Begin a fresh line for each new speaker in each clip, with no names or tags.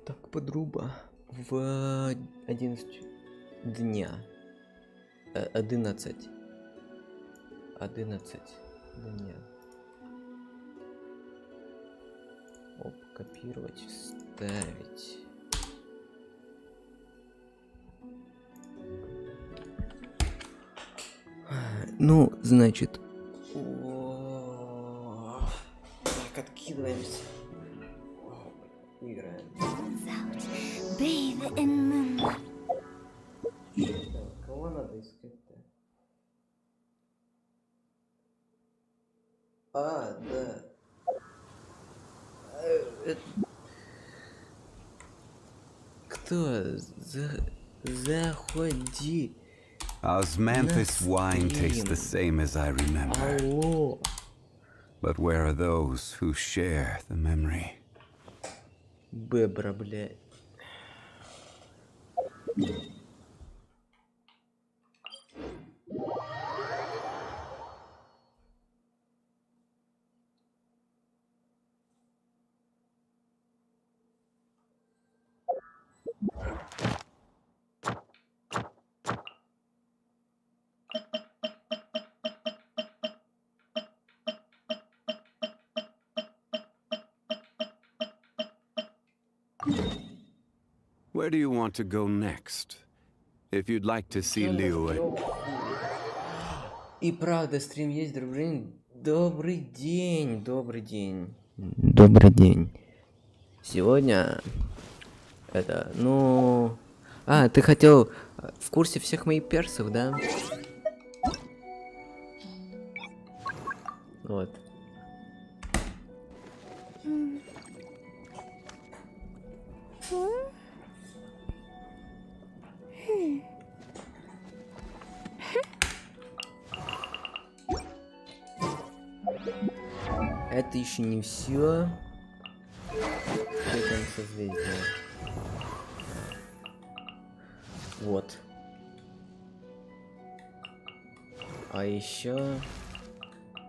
Так, подруба. В 11 дня. 11 дня. Оп, копировать, вставить. Ну, значит. Так, откидываемся. Играем. Кого надо искать-то? А, да. Кто? Заходи.
Osmanthus wine tastes the same as I remember.
Алло.
But where are those who share the memory?
Бебра, блядь.
Where do you want to go next? If you'd like to see Liu.
И правда, стрим есть, добрый день. Добрый день. Добрый день. Сегодня это, ну... А, ты хотел в курсе всех моих персов, да? Вот. Это еще не все. Это созвездие. Вот. А еще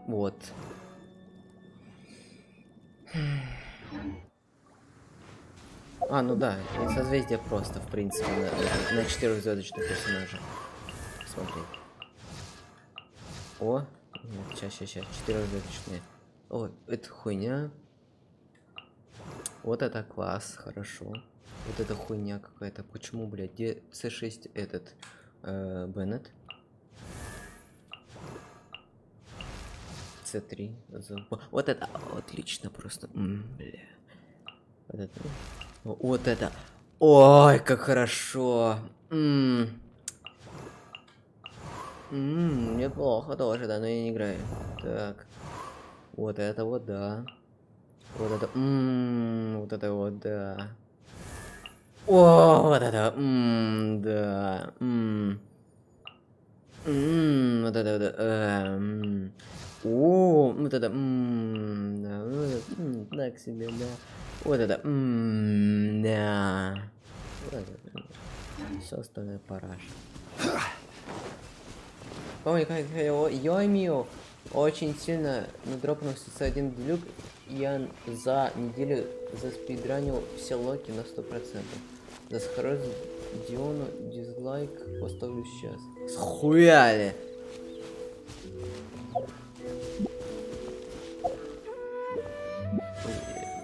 вот. А, ну да, и созвездие просто, в принципе, на 4-звездочных персонажа. Смотри. О, сейчас, 4-звездочные. О, это хуйня. Вот это класс, хорошо. Вот это хуйня какая-то. Почему, блядь, где C6 этот Беннет? C3. Вот это отлично просто. Бля. Вот это. Вот это. Ой, как хорошо. Неплохо тоже, да, но я не играю. Так. Вот это вот, да. Вот это. Вот это вот, да. О, вот это. Да. Вот это, да. О, вот это. Да. Так себе, да. Вот это. Да. Вот это. Все остальное параш. Помню, как я имею очень сильно надропнулся C1 Делюк, я за неделю заспидранил все локи на 100%. За схороз Диону дизлайк поставлю сейчас. Схуяли!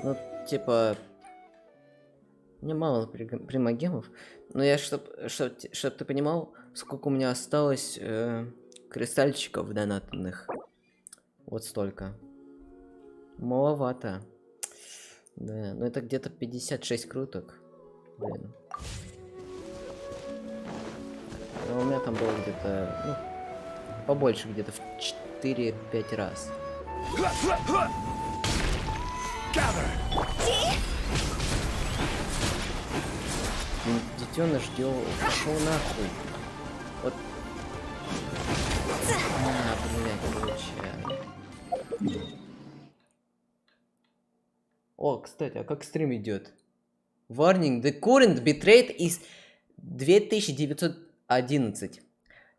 Ну, типа... Мне мало примагемов, но я, чтоб ты понимал, сколько у меня осталось кристальчиков донатных. Вот столько. Маловато. Да, ну это где-то 56 круток. Блин. Но у меня там было где-то, ну, побольше, где-то в 4-5 раз. Детеныш делал. Пошел нахуй. Вот. Блядь, получаю. О, кстати, а как стрим идет? Warning, the current bitrate is 2911.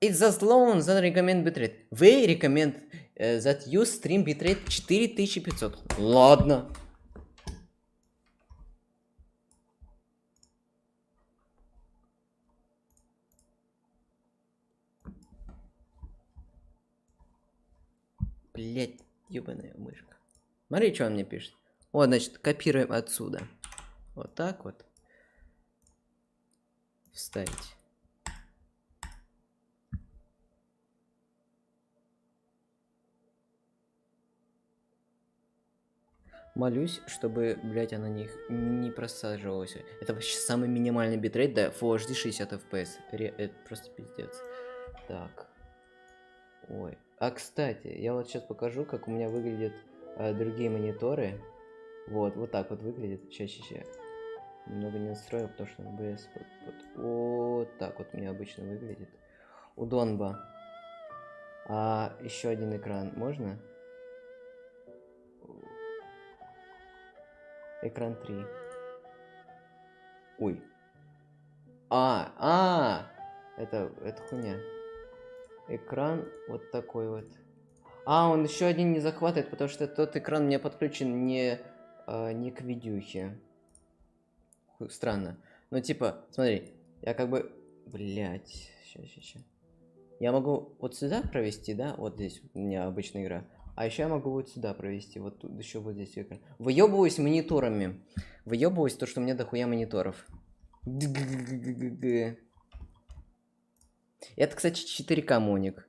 It's just low than recommend bitrate. We recommend that you stream bitrate 4500. Ладно. Блять, ёбаная мышка. Смотри, что он мне пишет. Вот, значит, копируем отсюда. Вот так вот. Вставить. Молюсь, чтобы, блять, она не просаживалась. Это вообще самый минимальный битрейт, да, Full HD 60 FPS. Это просто пиздец. Так. Ой. А, кстати, я вот сейчас покажу, как у меня выглядят другие мониторы. Вот так вот выглядит. Сейчас. Немного не настроил, потому что OBS вот так вот у меня обычно выглядит. Удобно. А еще один экран можно? Экран 3. Ой. Это хуйня. Экран вот такой вот. Он еще один не захватывает, потому что тот экран у меня подключен не к видюхе. Странно. Ну, типа, смотри, я как бы... Блять. Сейчас. Я могу вот сюда провести, да? Вот здесь у меня обычная игра. А еще я могу вот сюда провести. Вот тут еще вот здесь экран. Выебываюсь мониторами. Выебываюсь то, что у меня дохуя мониторов. Это, кстати, 4К моник.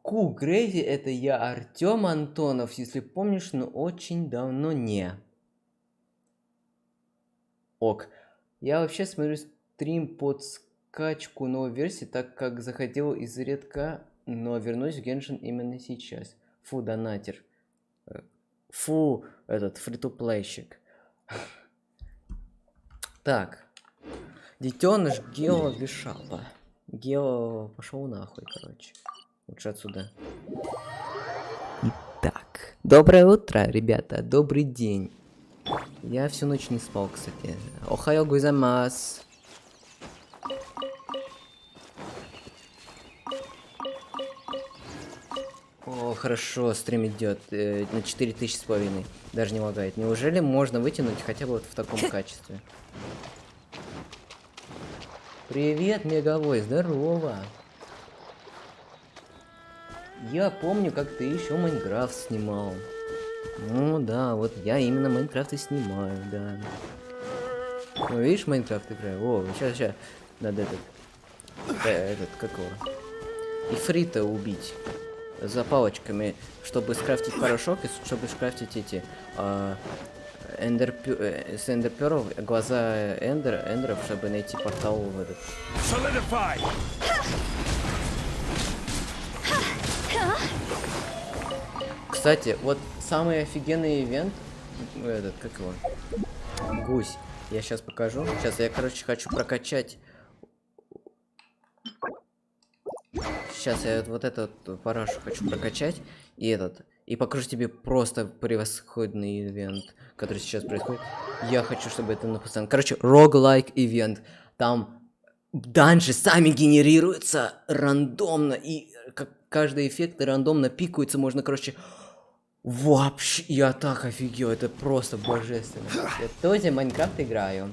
Cool Crazy, это я, Артем Антонов, если помнишь, но очень давно не. Ок. Я вообще смотрю стрим под скачку новой версии, так как заходил изредка, но вернусь в Геншин именно сейчас. Фу, донатер. Фу, этот, фри-то-плейщик. Так. Детеныш Гео Вишапа. Гео пошел нахуй, короче. Лучше отсюда. Итак. Доброе утро, ребята. Добрый день. Я всю ночь не спал, кстати. Охайо гозаймасу. О, хорошо, стрим идет на 4500. Даже не лагает. Неужели можно вытянуть хотя бы вот в таком качестве? Привет, Мегавой, здорово. Я помню, как ты еще Майнкрафт снимал. Ну да, вот я именно Майнкрафт и снимаю, да. Ну, видишь, Майнкрафт играю? О, сейчас. Надо какого? Ифрита убить. За палочками, чтобы скрафтить порошок и чтобы скрафтить эти с эндерперов, глаза эндеров, чтобы найти портал в этот. Кстати, вот самый офигенный ивент, этот, как его? Гусь. Я сейчас покажу. Сейчас я, короче, хочу прокачать. Сейчас я вот этот парашу хочу прокачать. И покажу тебе просто превосходный ивент, который сейчас происходит. Я хочу, чтобы это на постоянно. Короче, roguelike ивент. Там данжи сами генерируются рандомно. И как каждый эффект рандомно пикаются. Можно, короче... Вообще, я так офигел. Это просто божественно. Я тоже Майнкрафт играю.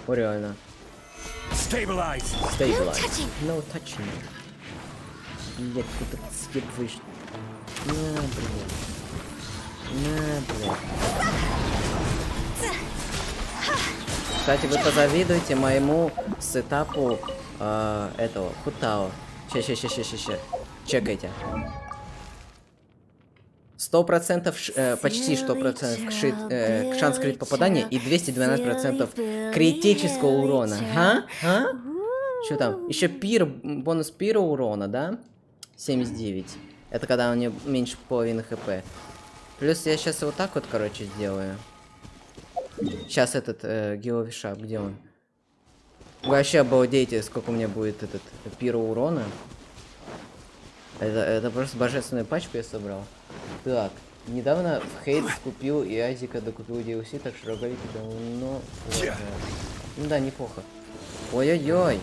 О, реально. Stabilize. No touching. Блять, кто-то съебываешь. На, блядь. Кстати, вы позавидуйте моему сетапу этого Хутао. Ща. Чекайте. 100%, почти 100% шанс крит попадания и 212% критического урона. Что там? Еще бонус пира урона, да? 79. Это когда у него меньше половины хп. Плюс я сейчас вот так вот, короче, сделаю. Сейчас этот Геовишап, где он? Вы вообще обалдеете, сколько у меня будет этот пира урона. Это просто божественную пачку я собрал. Так, недавно в Хейт купил и Азика докупил DLC, так что рогалики давно... Ну да, неплохо. Ой-ой-ой.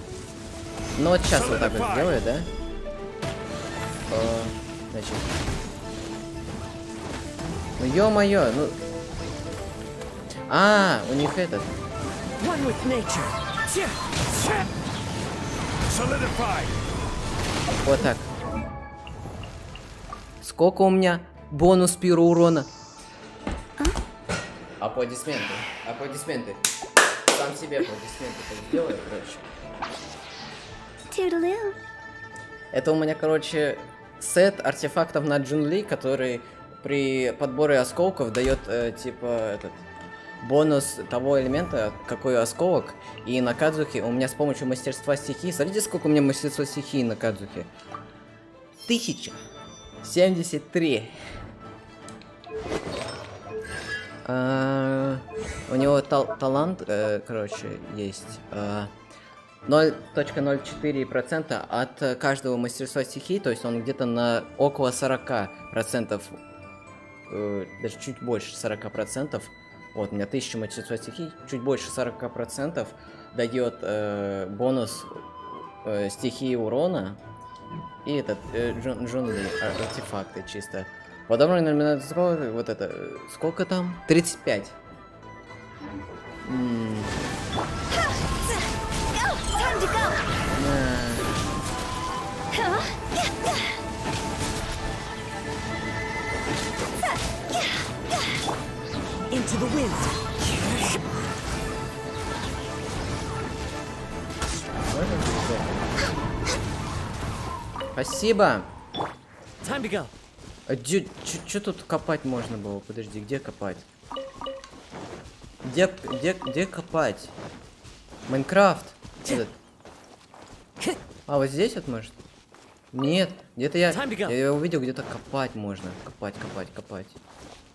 Ну вот сейчас вот так вот сделаю, да? Значит... Ну ё-моё, ну... у них этот... Вот так. Сколько у меня бонус пиру урона? Аплодисменты. Аплодисменты. Сам себе аплодисменты сделаю, короче. Это у меня, короче, сет артефактов на Джунли, который при подборе осколков дает, типа, этот бонус того элемента, какой осколок. И на Кадзухе у меня с помощью мастерства стихии... Смотрите, сколько у меня мастерства стихии на Кадзухе. 1073. У него талант, короче, есть 0,04% от каждого мастерства стихии, то есть он где-то на около 40%, даже чуть больше 40%. Вот, у меня 1000 мастерства стихий, чуть больше 40% дает бонус стихии урона и этот джунли артефакты чисто. Подобный номинатор, вот это, сколько там? 35.
Into the wind.
Спасибо.
Time to go.
А чё тут копать можно было? Подожди, где копать? Где копать? Майнкрафт. Этот. А, вот здесь вот может? Нет, где-то я увидел, где-то копать можно. Копать.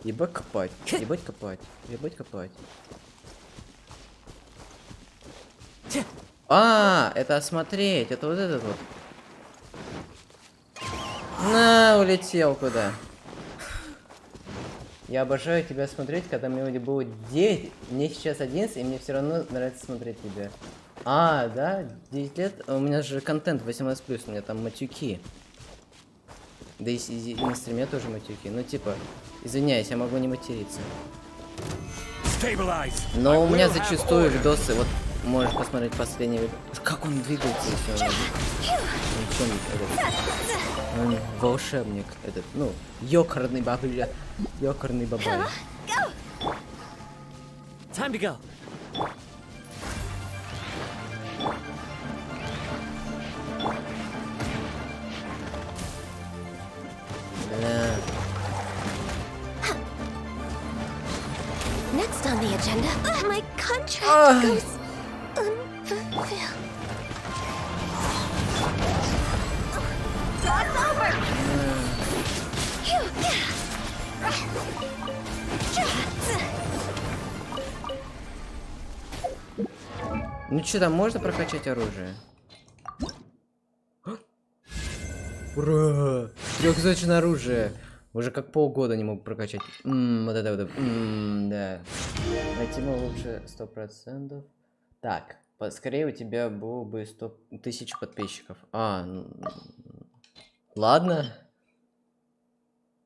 Ебать копать. А, это осмотреть. Это вот этот вот. На, улетел куда. Я обожаю тебя смотреть, когда мне было 9, мне сейчас 11, и мне все равно нравится смотреть тебя. А, да, 10 лет, у меня же контент 18+, у меня там матюки. Да и на стриме тоже матюки, ну типа, извиняюсь, я могу не материться. Но у меня зачастую видосы, вот, можешь посмотреть последний видос. Как он двигается, если он... Он волшебник, этот, ну, ёкарный бабля, ёкарный бабай.
Time to go.
Да.
Next on the agenda, my contract goes unfulfilled. It's over.
Ну что, там можно прокачать оружие? Ура! Трехзначное оружие! Уже как полгода не мог прокачать. Вот это вот. Да. Найти его лучше 100%. Так, скорее у тебя было бы 100 тысяч подписчиков. Ладно.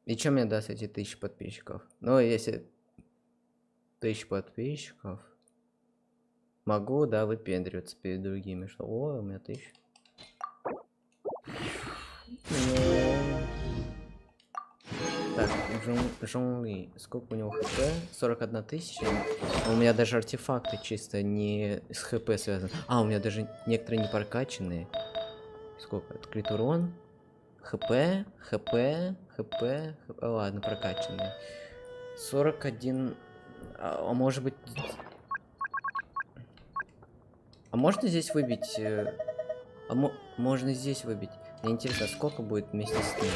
И что мне даст эти 1000 подписчиков? Ну, если 1000 подписчиков, могу, да, выпендриваться перед другими, что, о, у меня 1000. Так, Джонли, сколько у него хп? 41 тысяча. У меня даже артефакты чисто не с хп связаны. А, у меня даже некоторые не прокачанные. Сколько? Открыт урон. хп. Ладно, прокачанные. 41. А может быть... А можно здесь выбить... можно здесь выбить. Мне интересно, сколько будет вместе с ним?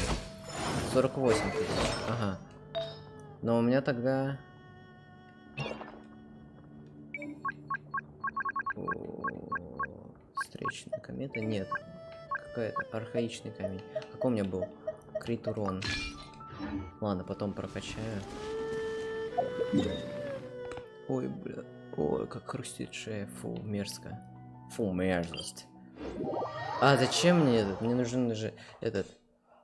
48 тысяч. Ага. Но у меня тогда... Встречная комета? Нет. Какая-то архаичный камень. Какой у меня был? Крит урон. Ладно, потом прокачаю. Ой, бля. Ой, как хрустит шея. Фу, мерзко. Фу, мерзость. А, зачем мне этот? Мне нужен же этот...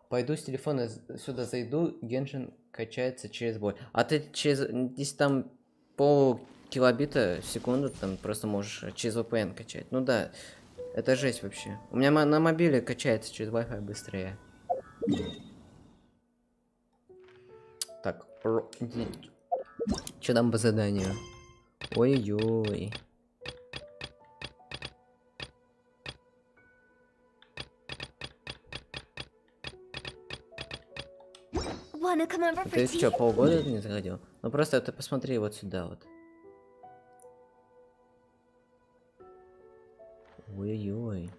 Пойду с телефона сюда зайду, Геншин качается через боль. А ты через... Если там пол килобита в секунду, там просто можешь через VPN качать. Ну да, это жесть вообще. У меня на мобиле качается через Wi-Fi быстрее. Что там по заданию? Ой-ой-ой.
Wanna come over for
Ты
tea?
что, полгода не заходил? Ну просто ты посмотри вот сюда вот. Ой-ой-ой.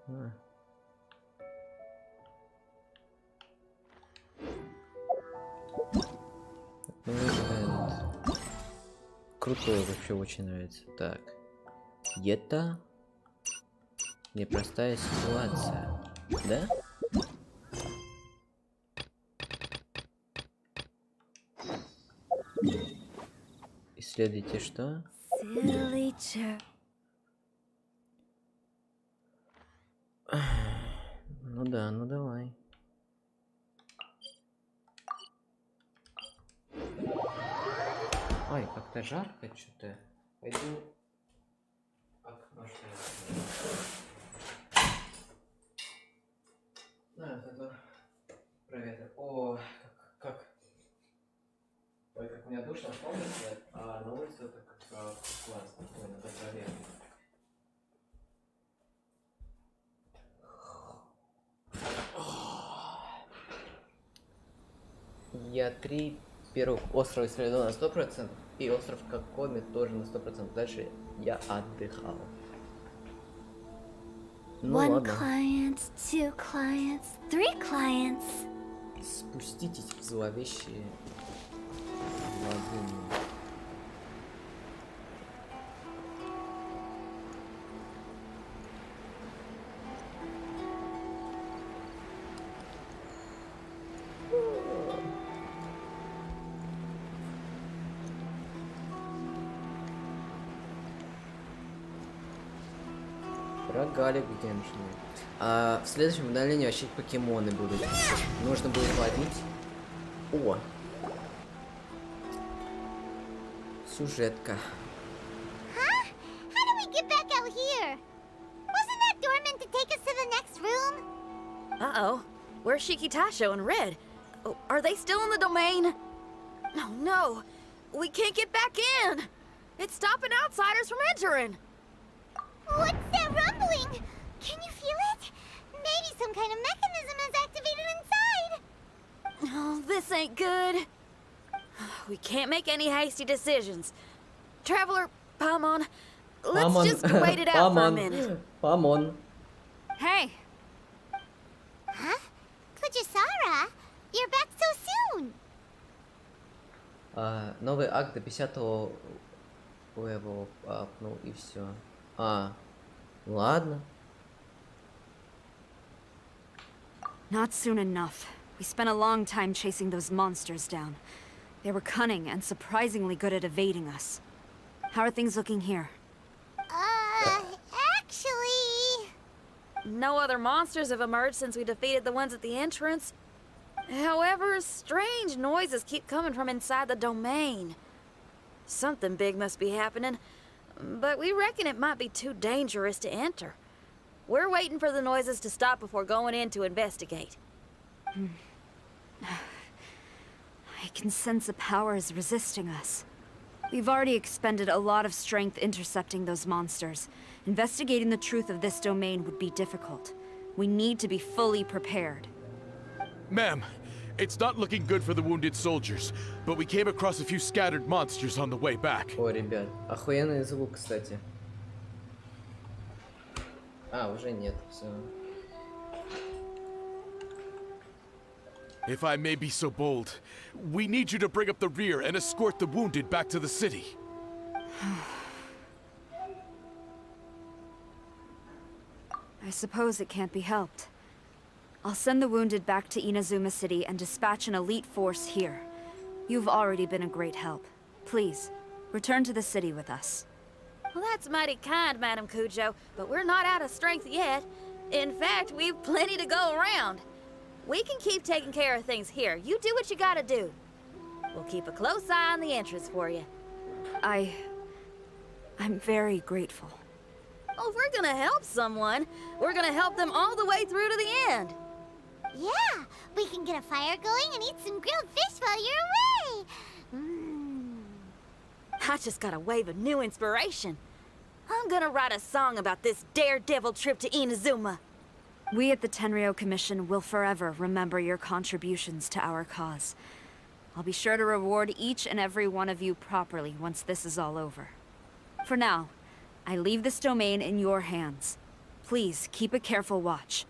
А. Ну, это крутой, вообще очень нравится. Так. Это непростая ситуация. Да? Исследуйте что?
Silly chirp.
Ну да, ну давай. Ой, как-то жарко что-то. Пойду. Окно что ли? Зато проветр. О, как. Ой, как у меня душно в комнате, а на улице это как классно. Ой, надо проверить. Я 3 первых острова исследовал на 100%, и остров Кокоми тоже на 100%. Дальше я отдыхал. Ну
One
ладно.
client, two clients, three clients.
Спуститесь в зловещие владения. Рогалик в Геншине. А в следующем удалении вообще покемоны будут. Нужно будет ловить. О! Сюжетка.
Huh? How do we get back out here? Wasn't that door meant to take us to the next room?
Uh-oh. Where's Shikitasho and Red? Oh, are they still in the domain? Oh, no. We can't get back in. It's stopping outsiders from entering.
What's that rumbling? Can you feel it? Maybe some kind of mechanism is activated inside.
Oh, this ain't good. We can't make any hasty decisions. Traveler, Paimon, let's just wait it out for a minute.
Памон.
Hey,
Huh? Kujisara? You're back so soon.
Новый акт до 50-го левела апнул и все. Ладно.
Not soon enough. We spent a long time chasing those monsters down. They were cunning and surprisingly good at evading us. How are things looking here?
Actually...
no other monsters have emerged since we defeated the ones at the entrance. However, strange noises keep coming from inside the domain. Something big must be happening, but we reckon it might be too dangerous to enter. We're waiting for the noises to stop before going in to investigate.
I can sense a power is resisting us. We've already expended a lot of strength intercepting those monsters. Investigating the truth of this domain would be difficult. We need to be fully prepared.
Ma'am, it's not looking good for the wounded soldiers, but we came across a few scattered monsters on the way back.
Ой, ребят, охуенный звук, кстати. Уже нет, все.
If I may be so bold, we need you to bring up the rear and escort the wounded back to the city.
I suppose it can't be helped. I'll send the wounded back to Inazuma City and dispatch an elite force here. You've already been a great help. Please, return to the city with us.
Well, that's mighty kind, Madam Cujo, but we're not out of strength yet. In fact, we've plenty to go around. We can keep taking care of things here. You do what you gotta do. We'll keep a close eye on the entrance for you.
I'm very grateful.
Oh, if we're gonna help someone, we're gonna help them all the way through to the end.
Yeah, We can get a fire going and eat some grilled fish while you're away.
I just got a wave of new inspiration. I'm gonna write a song about this daredevil trip to Inazuma.
We at the Tenryou Commission will forever remember your contributions to our cause. I'll be sure to reward each and every one of you properly once this is all over. For now, I leave this domain in your hands. Please keep a careful watch.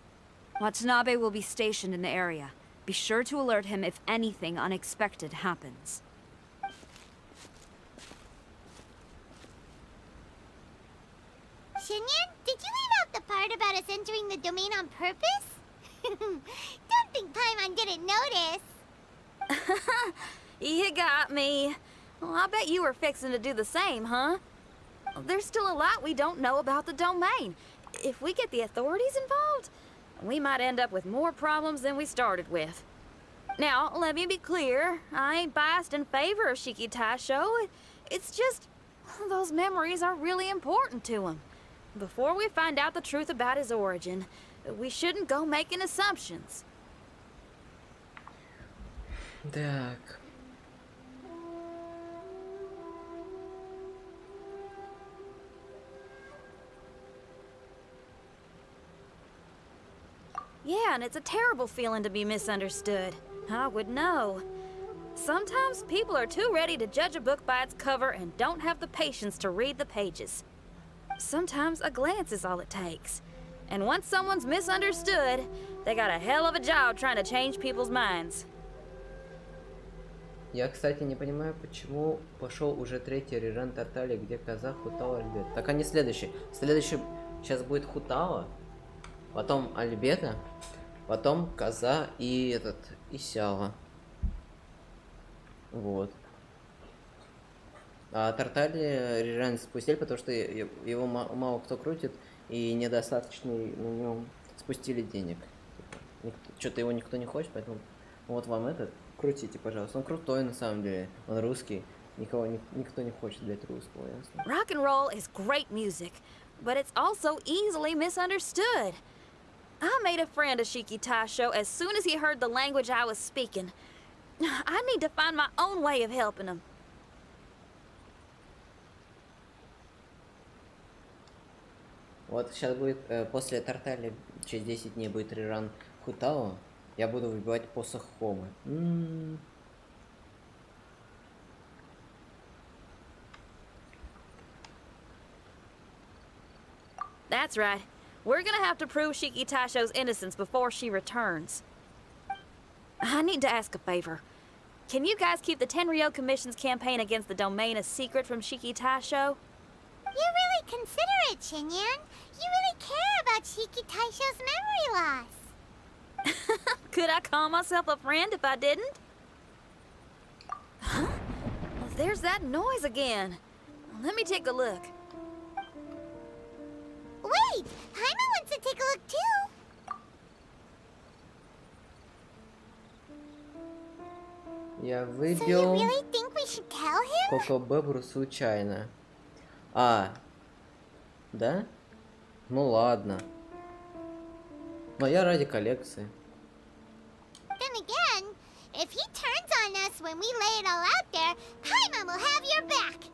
Watanabe will be stationed in the area. Be sure to alert him if anything unexpected happens.
Shinyan, did you leave out the part about us entering the domain on purpose? Don't think Paimon didn't notice.
You got me. Well, I bet you were fixing to do the same, huh? There's still a lot we don't know about the domain. If we get the authorities involved, we might end up with more problems than we started with. Now, let me be clear. I ain't biased in favor of Shiki Taisho. It's just, those memories are really important to him. Before we find out the truth about his origin, we shouldn't go making assumptions.
Так.
Yeah, and it's a terrible feeling to be misunderstood. I would know. Sometimes people are too ready to judge a book by its cover and don't have the patience to read the pages. Sometimes a glance is all it takes. And once someone's misunderstood, they got a hell of a job trying to change people's minds.
Я, кстати, не понимаю, почему пошел уже третий реран Тартали, где Коза, Хутала, Альбет. Так они следующие. Следующий сейчас будет Хутала, потом Альбета, потом Коза и этот, и Сява. Вот. А Тартали реран спустили, потому что его мало кто крутит, и недостаточно на нем спустили денег. Что-то его никто не хочет, поэтому вот вам этот. Крутите, пожалуйста. Он крутой на самом деле. Он русский. Никто не хочет, блядь, русского, ясно?
Rock and roll is great music, but it's also easily misunderstood. I made a friend of Shiki Taisho as soon as he heard the language I was speaking. I need to find my own way of helping him.
Вот сейчас будет, после Тартали, через 10 дней будет реран Хутао. Я буду выбивать посох Хомы.
That's right. We're gonna have to prove Shiki Taisho's innocence before she returns. I need to ask a favor. Can you guys keep the Tenryou Commission's campaign against the domain a secret from Shiki Taisho?
You're really considerate, Shinyan. You really care about Shiki Taisho's memory loss.
Could I call myself a friend if I didn't? Huh? Well, there's that noise again. Let me take a look.
Wait! Paimon wants to take a look too!
Я
So you
выбил
really think we should tell him?
Кокобебру случайно. А, да? Ну ладно. Но я ради коллекции.
Then again, if he turns on us when we lay it all out there, Paimon will have your back.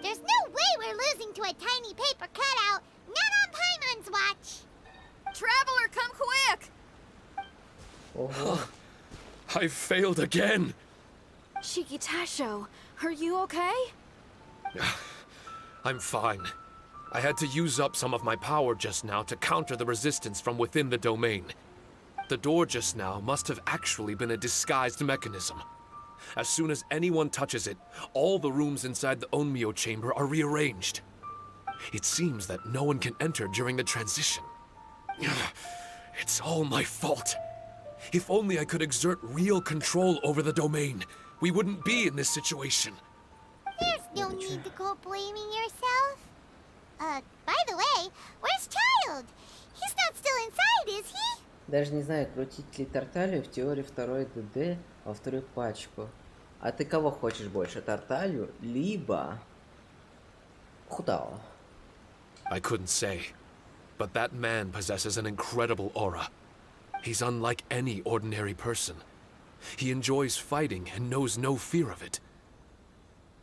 There's no way we're losing to a tiny paper cutout. Not on Paimon's watch.
Traveler, come quick!
Ого.
I failed again.
Shiki Taisho, are you okay?
I'm fine. I had to use up some of my power just now to counter the resistance from within the domain. The door just now must have actually been a disguised mechanism. As soon as anyone touches it, all the rooms inside the Onmyo chamber are rearranged. It seems that no one can enter during the transition. It's all my fault. If only I could exert real control over the domain, we wouldn't be in this situation.
There's no need to go blaming yourself. By the way, where's Child? He's not still inside, is he?
Даже не знаю, крутить ли Тарталью в теории второй ДД, во вторую пачку. А ты кого хочешь больше, Тарталью, либо Хутао?
I couldn't say, but that man possesses an incredible aura. He's unlike any ordinary person. He enjoys fighting and knows no fear of it.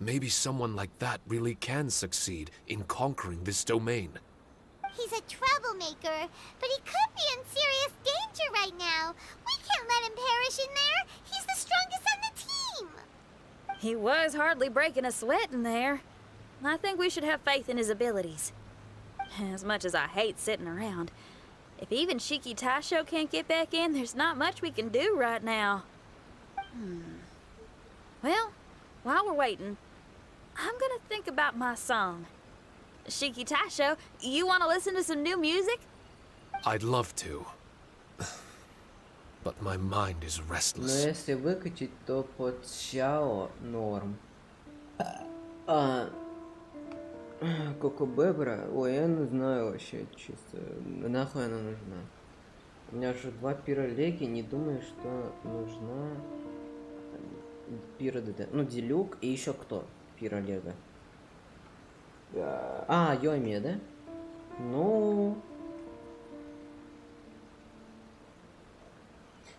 Maybe someone like that really can succeed in conquering this domain.
He's a troublemaker, but he could be in serious danger right now. We can't let him perish in there. He's the strongest on the team.
He was hardly breaking a sweat in there. I think we should have faith in his abilities. As much as I hate sitting around, if even Shiki Taisho can't get back in, there's not much we can do right now. Well, while we're waiting, I'm gonna think about my song. Shiki Taisho, you wanna listen to some new music?
I'd love to. But my mind is
Но
restless.
если выкачать, то под Чао норм. Кокобебра, ой, я не знаю вообще, чисто, нахуй она нужна. У меня уже 2 пиролеги, не думаю, что нужна пиро ДД. Ну, Делюк и еще кто? Пиролега. Йоми, да? Ну...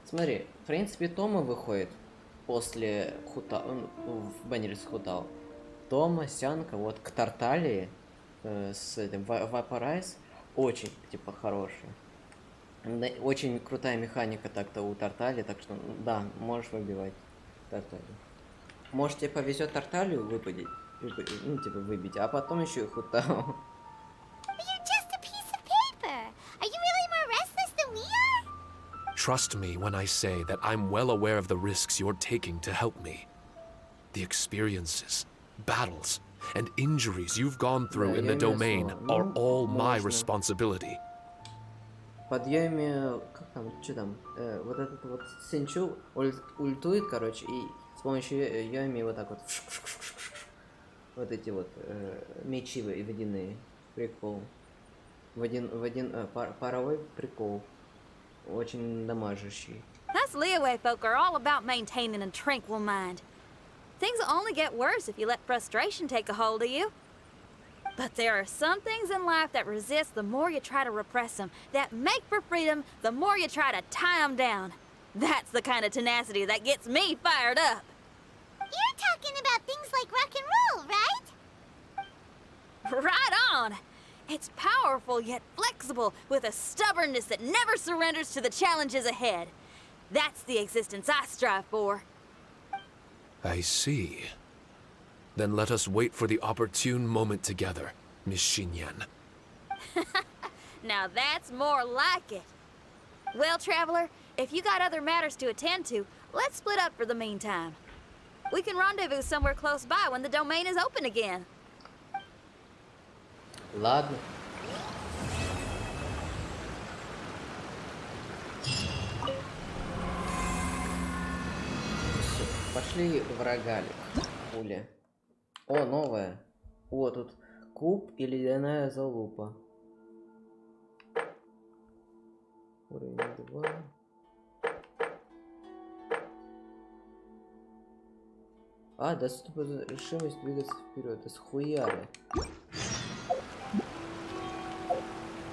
Смотри, в принципе, Тома выходит после в баннере с Хутао. Тома, Сянка, вот к Тарталии с этим Вапорайз очень, типа, хорошая. Очень крутая механика так-то у Тарталии, так что, да, можешь выбивать Тарталию. Может, тебе повезет Тарталию выпадить, ну, типа, выбить, а потом еще и Хутао.
But you're just a piece of paper. Are you really more restless than we are?
Trust me when I say that I'm well aware of the risks you're taking to help me. The experiences, battles, and injuries you've gone through in the domain are all my responsibility.
Подъеме, как там, что там, вот этот вот Сенчу ультует, короче, и с помощью Йоми вот так вот, вот эти вот мечи водяные, прикол, паровой прикол, очень дамажащий.
Us Leeway folk are all about maintaining a tranquil mind. Things will only get worse if you let frustration take a hold of you. But there are some things in life that resist the more you try to repress them, that make for freedom the more you try to tie them down. That's the kind of tenacity that gets me fired up.
You're talking about things like rock and roll, right?
Right on! It's powerful yet flexible, with a stubbornness that never surrenders to the challenges ahead. That's the existence I strive for.
I see. Then let us wait for the opportune moment together, Miss Xinyan.
Now that's more like it. Well, Traveler, if you got other matters to attend to, let's split up for the meantime. We can rendezvous somewhere close by when the domain is open again.
Ладно. Всё, пошли в рогалик. Пуля. О, новая. О, тут куб и ледяная залупа. Уровень 2. Доступна решимость двигаться вперед. Это схуяли.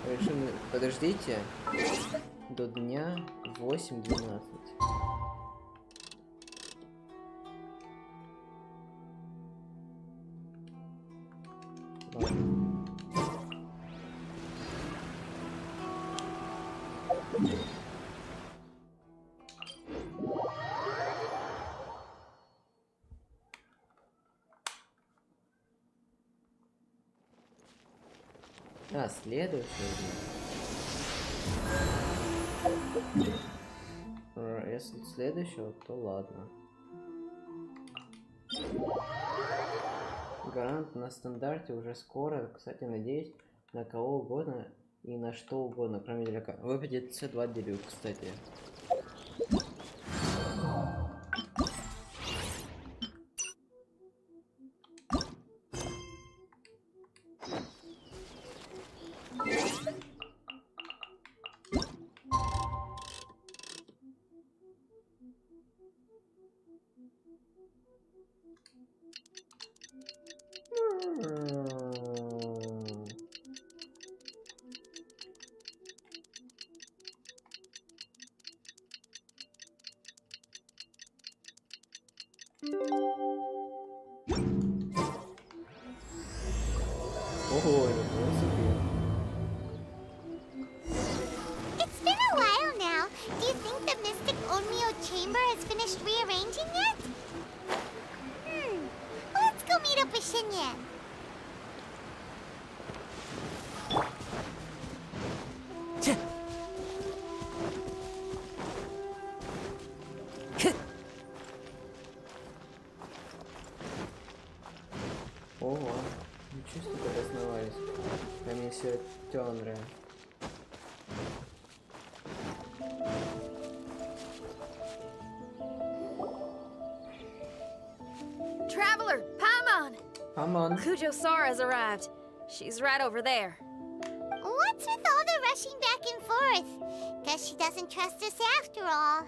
Решимость... Подождите. До дня 8:12. Следующий. Если следующего, то ладно. Гарант на стандарте уже скоро. Кстати, надеюсь, на кого угодно и на что угодно, кроме далека. Выпадет C2 делюк, кстати. Ого, ничего себе.
It's been a while now. Do you think the Mystic Onmyo Chamber has finished rearranging yet? Let's go meet up with Shinyan.
Ого, ничего себе так основались. Комиссия Тёнре.
Traveler, Paimon!
Come on.
Kujo Sara's arrived. She's right over there.
What's with all the rushing back and forth? Guess she doesn't trust us after all.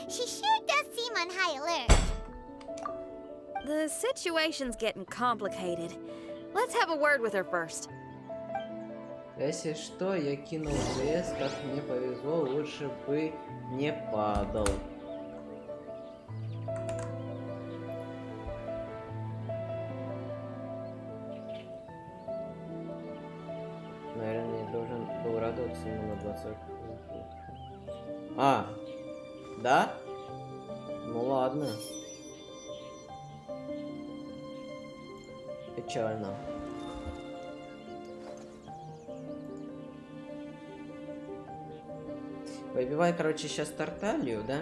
She sure does seem on high alert.
The situation's getting complicated. Let's have a word with her first.
Если что, я кинул ВС, как мне повезло, лучше бы не падал. Наверное, я должен был радоваться именно 20. А, да? Ну ладно. Печально. Выбивай, короче, сейчас Тарталью, да?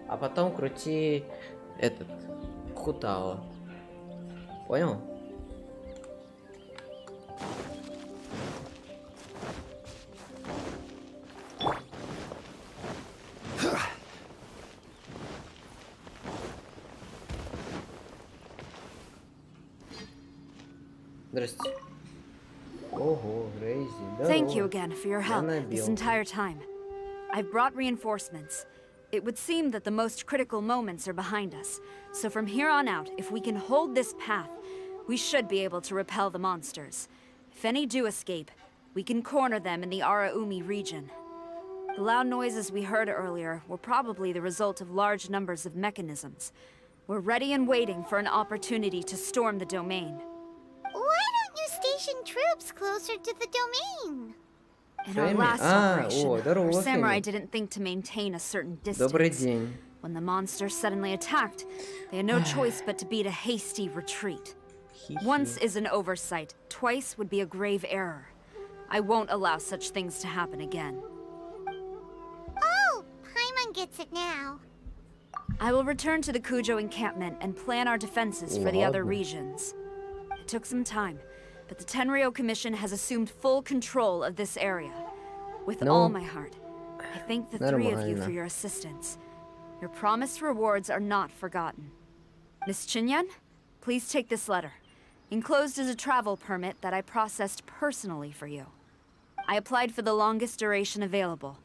А потом крути этот Хутао. Понял? Здрасте. Ого, Рейзи, да.
Thank you again for your help
набил.
this entire time. I've brought reinforcements. It would seem that the most critical moments are behind us. So from here on out, if we can hold this path, we should be able to repel the monsters. If any do escape, we can corner them in the Araumi region. The loud noises we heard earlier were probably the result of large numbers of mechanisms. We're ready and waiting for an opportunity to storm the domain.
Why don't you station troops closer to the domain?
In our
Фэми?
last
А,
operation,
о, здорово,
our samurai
Фэми.
didn't think to maintain a certain
Добрый
distance.
день.
When the monsters suddenly attacked, they had no choice but to beat a hasty retreat.
Хи-хи.
Once is an oversight, twice would be a grave error. I won't allow such things to happen again.
Oh, Paimon gets it now.
I will return to the Kujo encampment and plan our defenses for the other
Ладно.
regions. It took some time, but the Tenryo Commission has assumed full control of this area. With
No.
all my heart, I thank the three of you
Нормально.
for your assistance. Your promised rewards are not forgotten. Miss Chinyan, please take this letter. Enclosed is a travel permit that I processed personally for you. I applied for the longest duration available.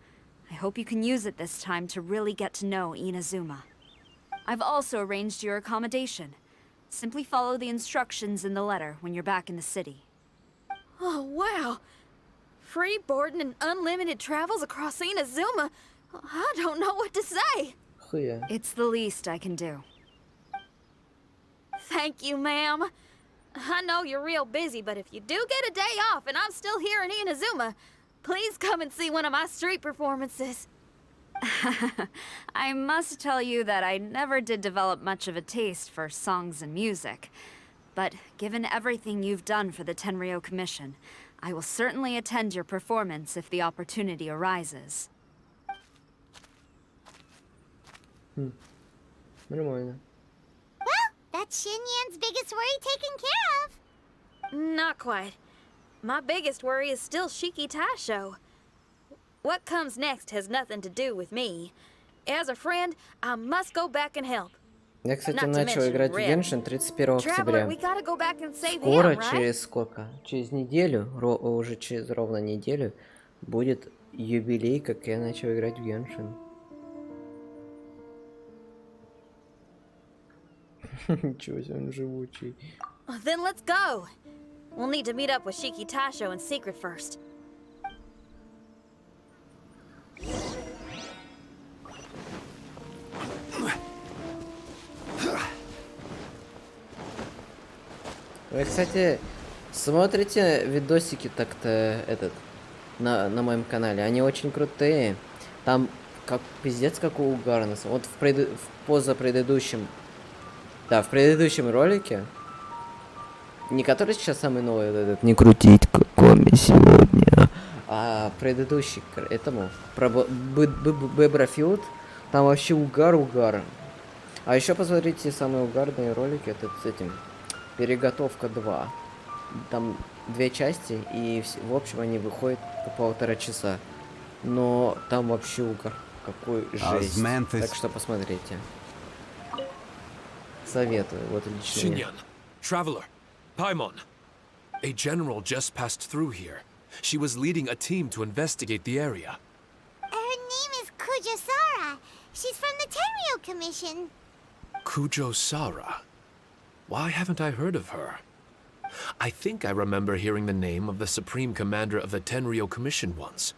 I hope you can use it this time to really get to know Inazuma. I've also arranged your accommodation. Simply follow the instructions in the letter when you're back in the city.
Oh, wow. Free boarding and unlimited travels across Inazuma. I don't know what to say.
Хуя.
It's the least I can do.
Thank you, ma'am. I know you're real busy, but if you do get a day off and I'm still here in Inazuma, please come and see one of my street performances.
I must tell you that I never did develop much of a taste for songs and music. But given everything you've done for the Tenryo Commission, I will certainly attend your performance if the opportunity arises.
Нормально.
Well, that's Shinyan's biggest worry taken care of.
Not quite. My biggest worry is still Shiki Taisho. What comes next has nothing to do with me. As a friend, I must go back and help.
Я, кстати,
Not to
начал
mention
играть в
Red.
Геншин 31
Traveler,
октября.
we gotta go back and save
Скоро,
him, right?
через сколько? Через неделю, уже через ровно неделю, будет юбилей, как я начал играть в Геншин. Ничего себе, он живучий.
Then let's go. We'll need to meet up with Shiki Taisho in secret first.
Ой, кстати, Смотрите видосики так-то на моем канале. Они очень крутые. Там как пиздец как угарно. Вот в позапредыдущем. Да, в предыдущем ролике. Не который сейчас самый новый, вот этот, не крутить какими сегодня. А предыдущий к этому. Про Бебрафилд. Там вообще угар. А еще посмотрите самые угарные ролики. Это с этим. Переготовка 2. Там 2 части, и в общем они выходят по 1,5 часа. Но там вообще угар. Какой жесть. Так что посмотрите. Советую, вот лично мне.
Xinyan, traveler, Paimon. A general just passed through here. She was leading a team to investigate the area.
Her name is Kujasara. She's from the Tenryo Commission.
Kujo Sara. Why haven't I heard of her? I think I remember hearing the name of the Supreme Commander of the Tenryo Commission once.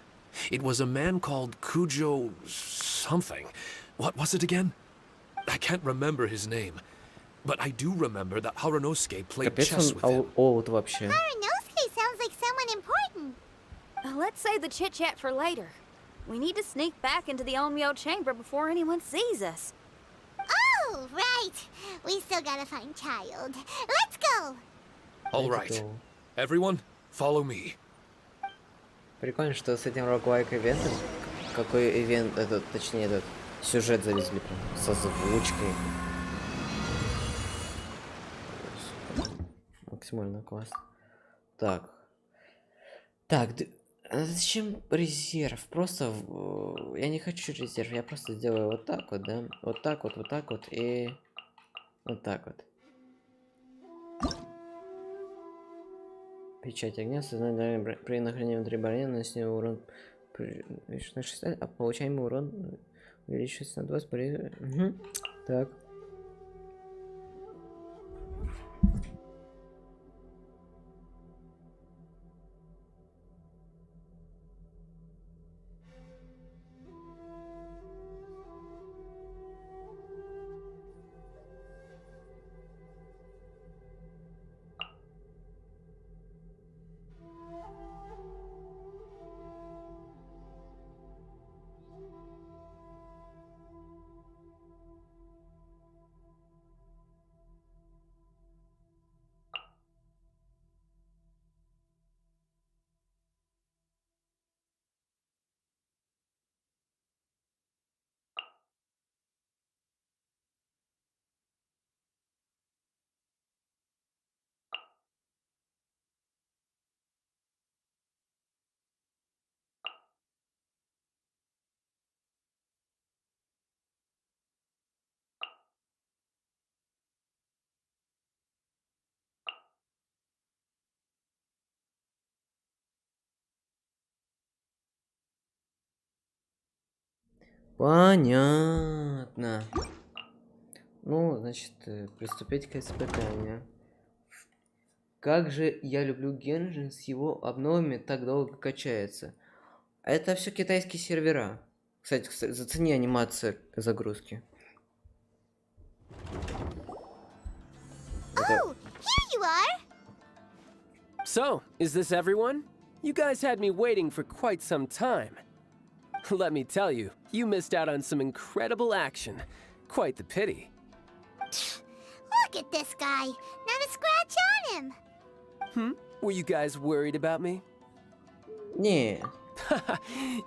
It was a man called Kujo something. What was it again? I can't remember his name. But I do remember that Harunosuke played chess with him.
Олд вообще.
Harunosuke sounds like someone important.
Let's save the chit-chat for later. We need to sneak back into the Onmyo chamber before anyone sees us.
Oh, right. We still gotta find Child. Let's go.
All right. Everyone, follow me.
Прикольно, что с этим роглайк ивентом, какой ивент, точнее, этот сюжет завезли прям с озвучкой. Максимально классно. Так, зачем резерв? Просто я не хочу резерв, я просто сделаю вот так вот, да? Вот так вот и вот так вот. Печать огня, создание при нахождении внутри барьера, нанесение урон на 6, а получаемый урон увеличивается на 20 при... Угу. Так. Понятно. Ну, значит, приступить к испытанию. Как же я люблю Генжин с его обновами так долго качается. Это все китайские сервера. Кстати, зацени анимация загрузки.
Oh, here you are.
So, is this everyone? You guys had me waiting for quite some time. Let me tell you, you missed out on some incredible action. Quite the pity.
Look at this guy. Not a scratch on him.
Were you guys worried about me?
Не.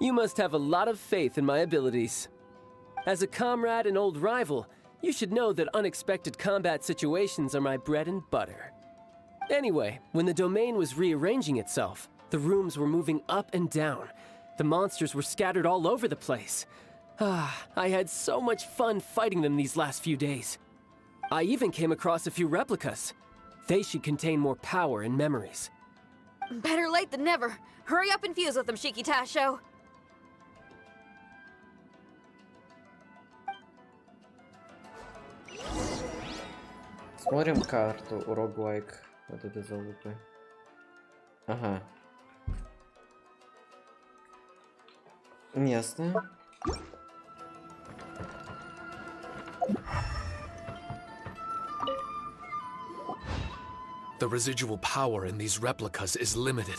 You must have a lot of faith in my abilities. As a comrade and old rival, you should know that unexpected combat situations are my bread and butter. Anyway, when the domain was rearranging itself, the rooms were moving up and down. The monsters were scattered all over the place. I had so much fun fighting them these last few days. I even came across a few replicas. They should contain more power and memories.
Better late than never. Hurry up and fuse with them, Shikitasho.
Смотрим карту роглайк. Вот это залупы. Ага. Ясно.
The residual power in these replicas is limited.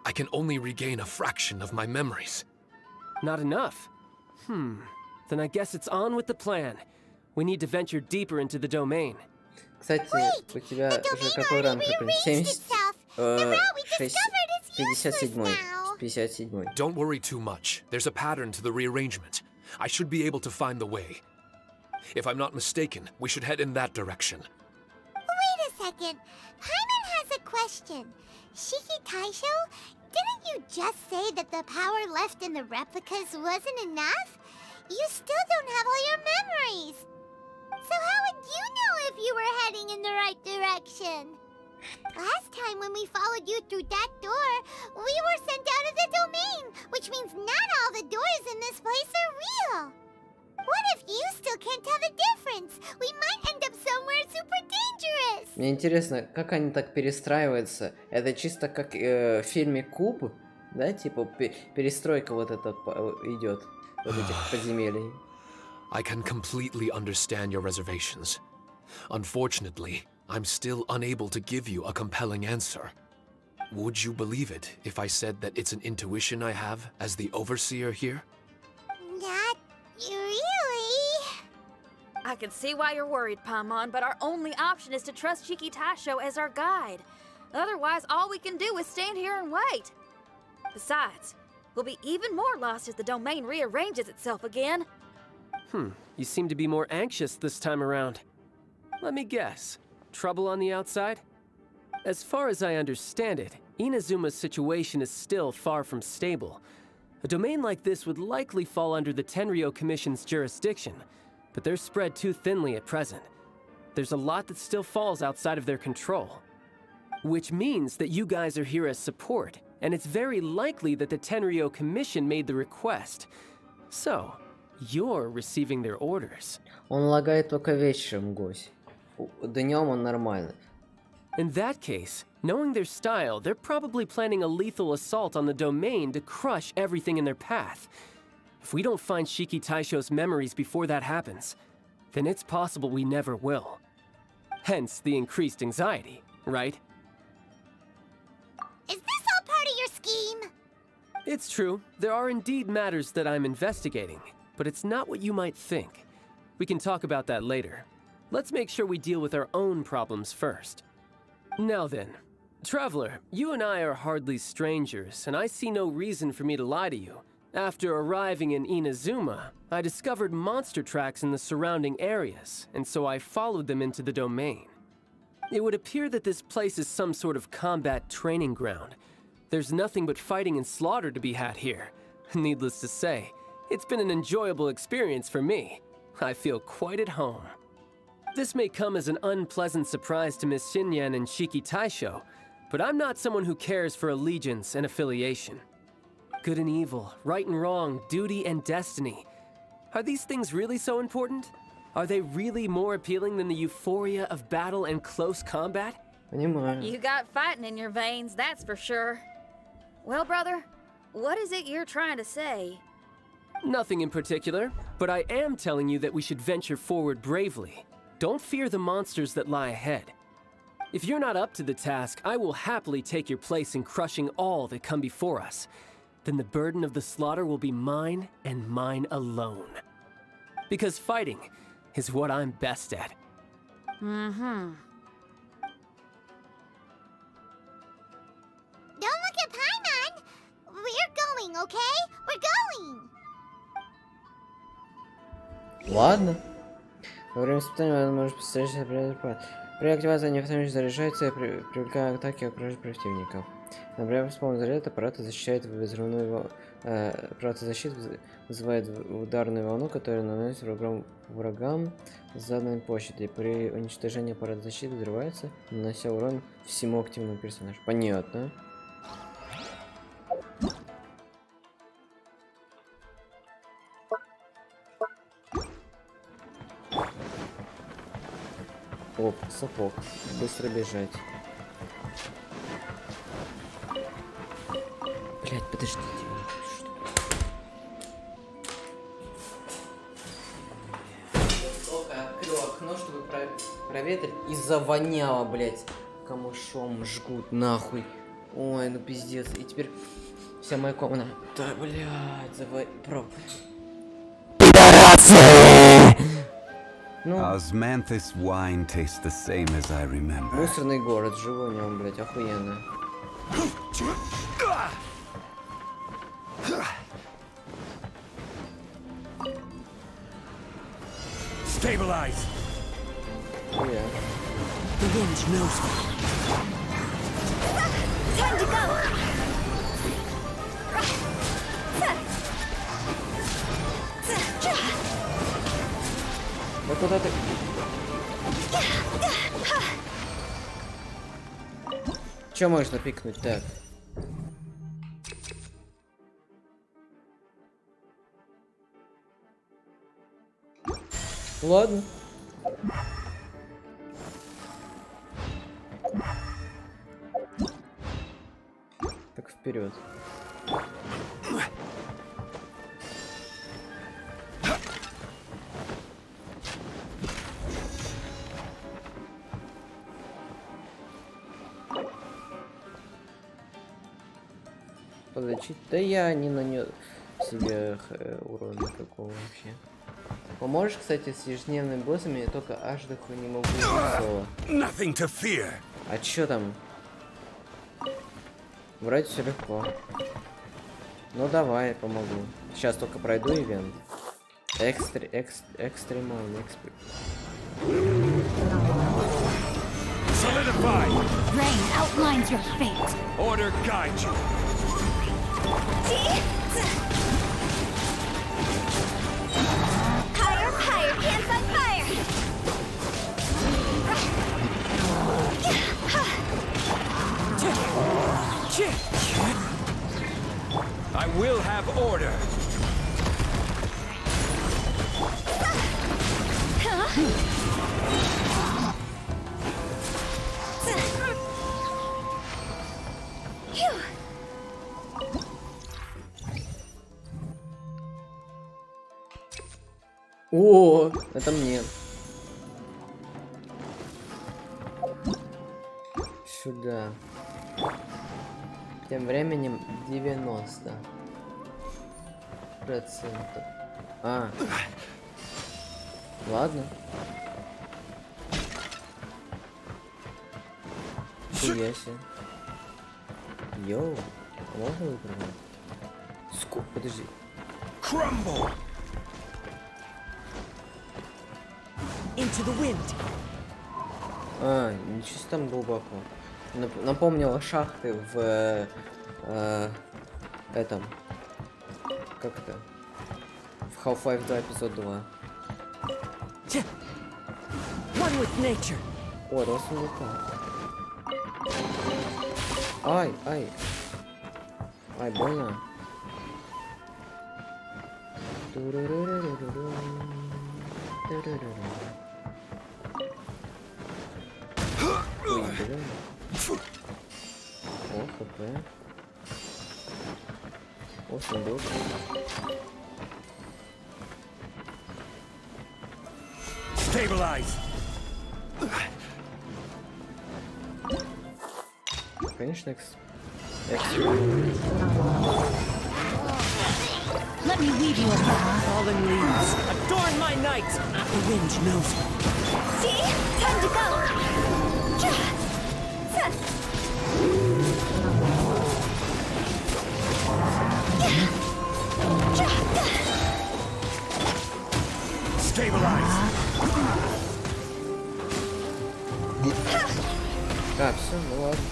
I can only regain a fraction of my memories.
Not enough. Then I guess it's on with the plan. We need to venture deeper into the domain.
Кстати, у тебя уже какой ранг прикрыт? 70? 6, 57. 57.
Don't worry too much. There's a pattern to the rearrangement. I should be able to find the way. If I'm not mistaken, we should head in that direction.
Wait a second. Paimon has a question. Shiki Taisho, didn't you just say that the power left in the replicas wasn't enough? You still don't have all your memories. So how would you know if you were heading in the right direction? Last time when we followed you through that door, we were sent out of the domain, which means not all the doors in this place are real. What if you still can't tell the difference? We might end up somewhere super dangerous.
Мне интересно, как они так перестраиваются? Это чисто как в фильме Куб, да? Типа перестройка вот эта идет вот этих подземелий.
I can completely understand your reservations. Unfortunately, I'm still unable to give you a compelling answer. Would you believe it if I said that it's an intuition I have as the overseer here?
Not really.
I can see why you're worried, Paimon, but our only option is to trust Shiki Taisho as our guide. Otherwise, all we can do is stand here and wait. Besides, we'll be even more lost if the domain rearranges itself again.
You seem to be more anxious this time around. Let me guess. Trouble on the outside? As far as I understand it, Inazuma's situation is still far from stable. A domain like this would likely fall under the Tenryou Commission's jurisdiction, but they're spread too thinly at present. There's a lot that still falls outside of their control. Which means that you guys are here as support, and it's very likely that the Tenryou Commission made the request. So, you're receiving their orders.
Он лагает только вечером, Гось. Днем он нормально.
In that case, knowing their style, they're probably planning a lethal assault on the domain to crush everything in their path. If we don't find Shiki Taisho's memories before that happens, then it's possible we never will. Hence the increased anxiety, right?
Is this all part of your scheme?
It's true, there are indeed matters that I'm investigating, but it's not what you might think. We can talk about that later. Let's make sure we deal with our own problems first. Now then, Traveler, you and I are hardly strangers, and I see no reason for me to lie to you. After arriving in Inazuma, I discovered monster tracks in the surrounding areas, and so I followed them into the domain. It would appear that this place is some sort of combat training ground. There's nothing but fighting and slaughter to be had here. Needless to say, it's been an enjoyable experience for me. I feel quite at home. This may come as an unpleasant surprise to Miss Xinyan and Shiki Taisho, but I'm not someone who cares for allegiance and affiliation. Good and evil, right and wrong, duty and destiny. Are these things really so important? Are they really more appealing than the euphoria of battle and close combat?
Понимаю.
You got fighting in your veins, that's for sure. Well, brother, what is it you're trying to say?
Nothing in particular, but I am telling you that we should venture forward bravely. Don't fear the monsters that lie ahead. If you're not up to the task, I will happily take your place in crushing all that come before us. Then the burden of the slaughter will be mine and mine alone. Because fighting is what I'm best at.
Don't look at Paimon! We're going, okay? We're going!
Ладно. Во время испытания он может посмотреть при активации они автоматически заряжаются и привлекая атаки окружающих противников. Например, с помощью заряда аппарата защищает взрывную аппарат защиты вызывает ударную волну, которая наносит врагам с заданной площади. При уничтожении аппарата защиты взрывается, нанося урон всему активному персонажу. Понятно. Оп, сапог. Быстро бежать. Блять, подождите. Только открыл окно, чтобы проветрить, и завоняло, блять. камышом жгут, нахуй. Ой, ну пиздец. И теперь вся моя комната. Да, блядь, давай, Ну,
Osmanthus wine tastes the same as I remember.
мусорный город, живу в нем, блядь, охуенно.
Stabilize.
Хуя.
The wind knows me.
Time to go!
Да куда ты? Чё можно пикнуть так? Ладно. Так вперед. Подлечить. Да я не нанес себе урона какого вообще. Поможешь, кстати, с ежедневными боссами, я только аждаху не могу соло.
Nothing to fear.
А чё там? Вроде все легко. Ну давай, помогу. Сейчас только пройду ивент. Экстремальный
Solidify.
Rain outlines your fate.
Order guide you.
Higher, higher, hands on fire!
I will have order.
О, это мне. Сюда. Тем временем 90%. А. Ладно. Хуя себе. Йоу. Можно выпрыгнуть? Подожди.
Crumble. Into the wind.
А, ничего себе там глубоко. Напомнила шахты в этом. Как это? В Half-Life 2 эпизод 2.
One with nature.
О, да не так. Ай, ай. Ай, больно. О, хп. О, сундук.
Stabilize.
Конечно,
Let me weave you a web.
Fallen leaves. Adorn my night. The wind knows me.
See? Time to go!
Stabilize.
А, все, ну ладно.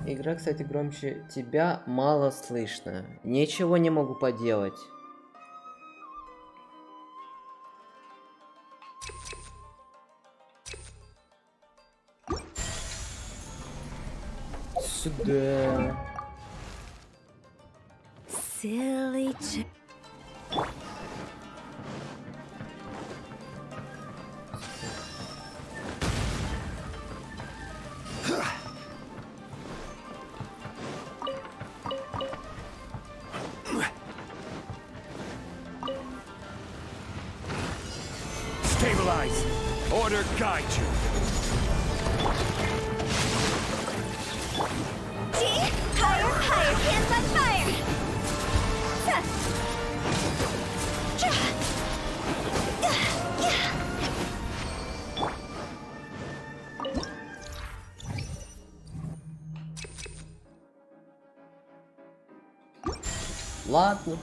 Игра, кстати, громче тебя мало слышно. Ничего не могу поделать. Сюда.
Silly
Stabilize. Order guide you.
Ладно.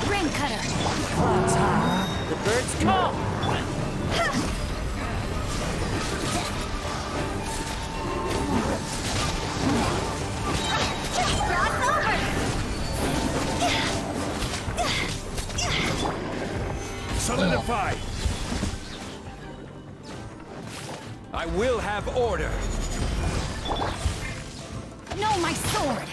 Rain cutter.
The birds call!
Solidify! I will have order.
No, my sword.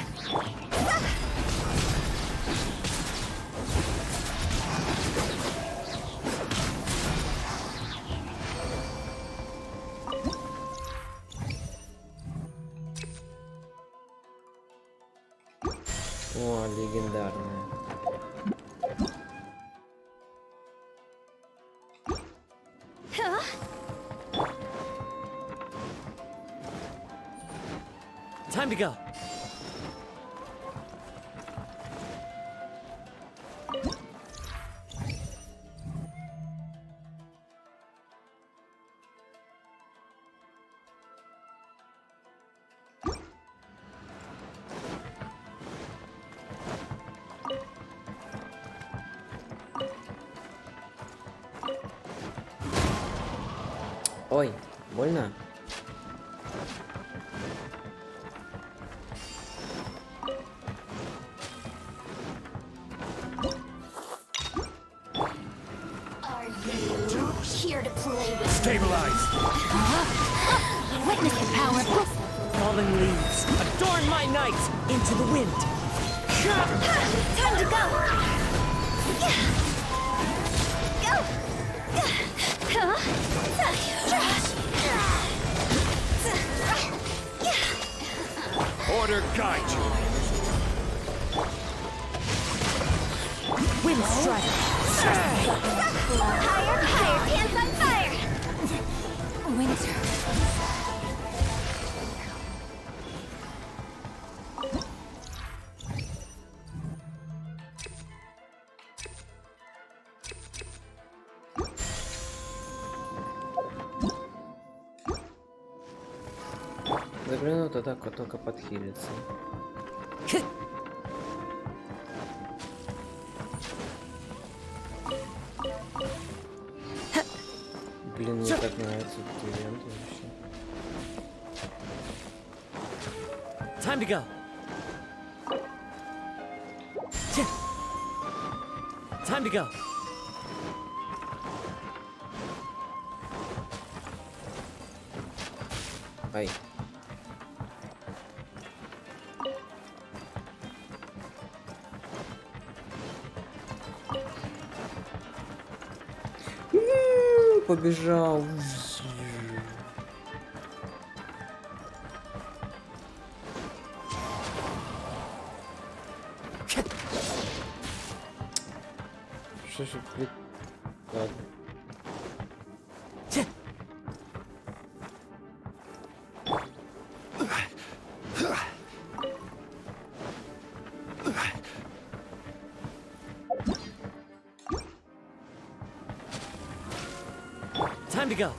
О, легендарная.
Time to go.
Ой, больно?
Here to play with.
Stabilize!
Witness the power.
Falling leaves. Adorn my night into the wind.
Time to go.
Order guide you!
Wind strike.
Higher, pants on fire.
Winter.
Загляну туда, только подхилиться. Блин, мне так нравится этот ивент вообще.
Time to go. Time to go.
Ай. Побежал. Что ж, блин. Ладно.
Time to go.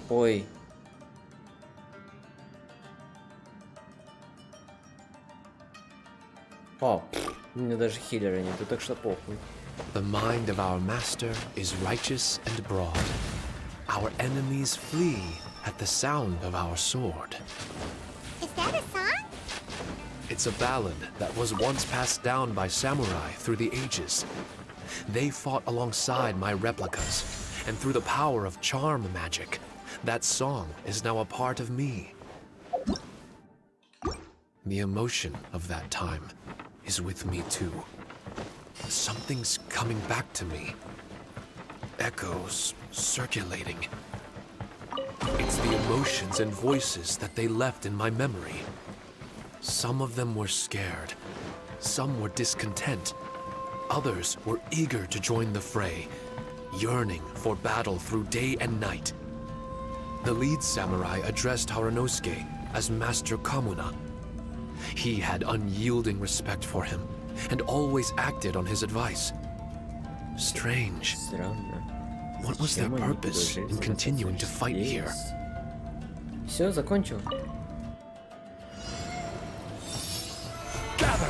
Ой. О, у меня даже хиллера нету, так что похуй.
The mind of our master is righteous and broad. Our enemies flee at the sound of our sword.
Is that a song?
It's a ballad that was once passed down by samurai through the ages. They fought alongside my replicas, and through the power of charm magic, that song is now a part of me. The emotion of that time is with me too. Something's coming back to me. echoes circulating. It's the emotions and voices that they left in my memory. Some of them were scared. Some were discontent. Others were eager to join the fray, yearning for battle through day and night. The lead samurai addressed Haranosuke as Master Kamuna. He had unyielding respect for him and always acted on his advice. Strange.
Странно.
What was their purpose in continuing to fight here?
Все, закончил.
Gather!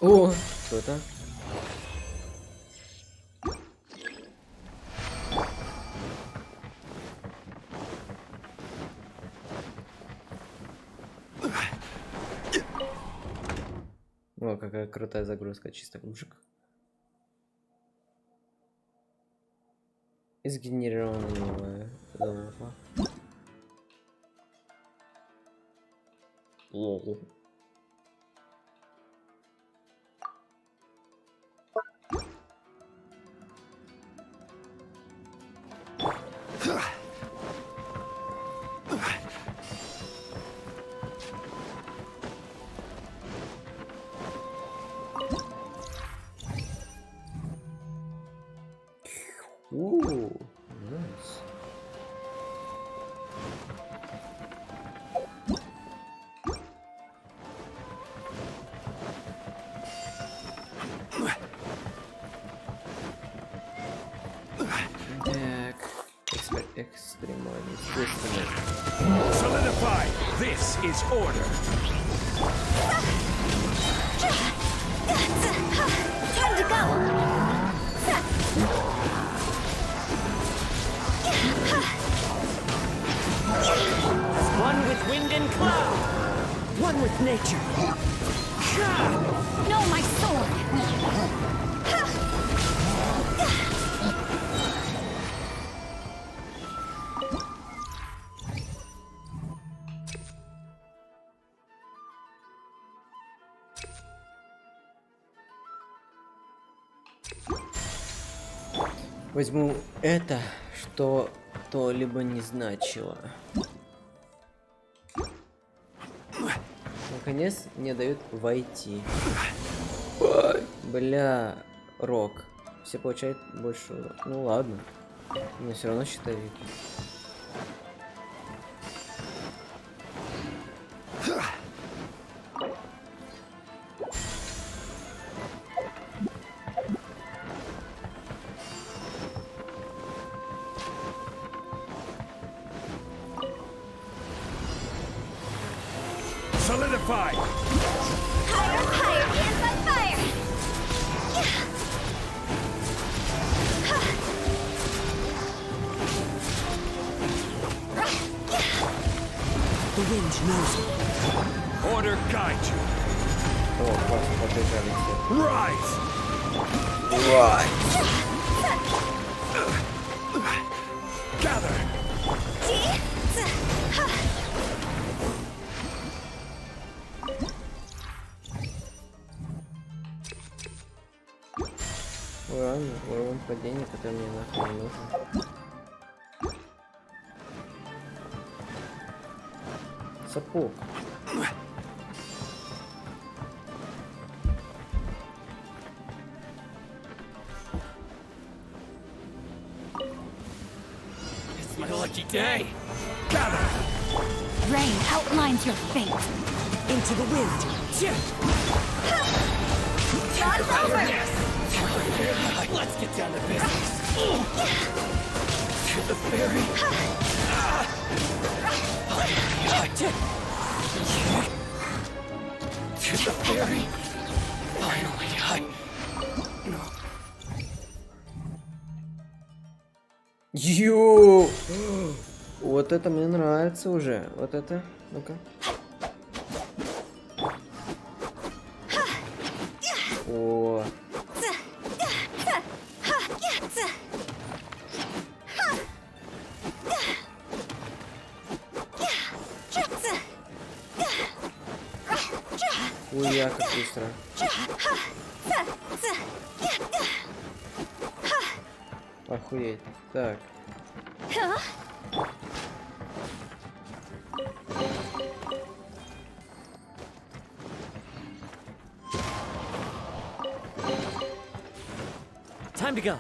О, что-то. О, какая крутая загрузка, чисто мужик. И сгенерирована новая залупа. Лол. Nice. Так, экстремальный, естественно.
Solidify! This is order!
Time to go!
One with wind and cloud! One with nature!
No, my sword!
Возьму это, что то-либо не значило. Наконец мне дают войти. Бля, рок. Все получают больше урона. Ну ладно. Но все равно щитовик.
Solidify!
Higher, higher, dance on fire!
The wind knows me. Order guide you.
О, классно, побежали все.
Rise! Gather!
Урон падения, который мне нахуй не нужен. Сапог.
It's my lucky day! Gather!
Rain outlines your fate.
Into the wind!
God's over!
Let's get down to business! To the ferry!
Ю! Вот это мне нравится уже. Вот это. Ну-ка. О. Ой, как быстро. Охуеть. Так.
Time to go.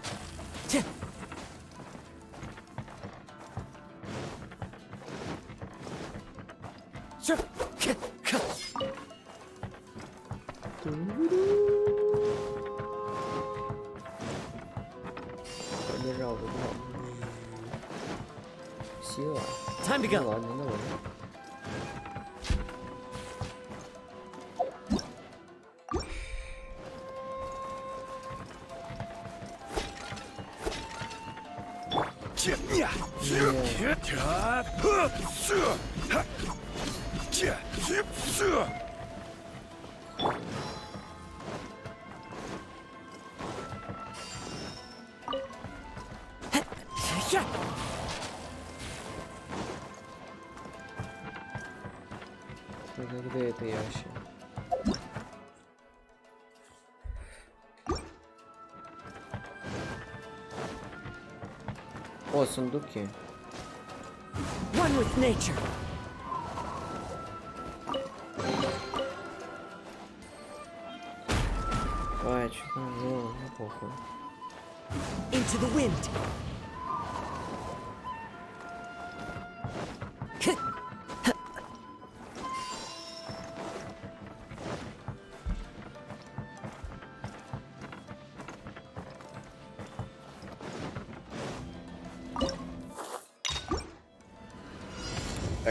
Побежал, побежал. Сила.
Time to
Ну
go.
ладно, давай. Когда это я вообще? О, сундуки.
One with nature.
Ай, что там было? Ну похуй.
Into the wind.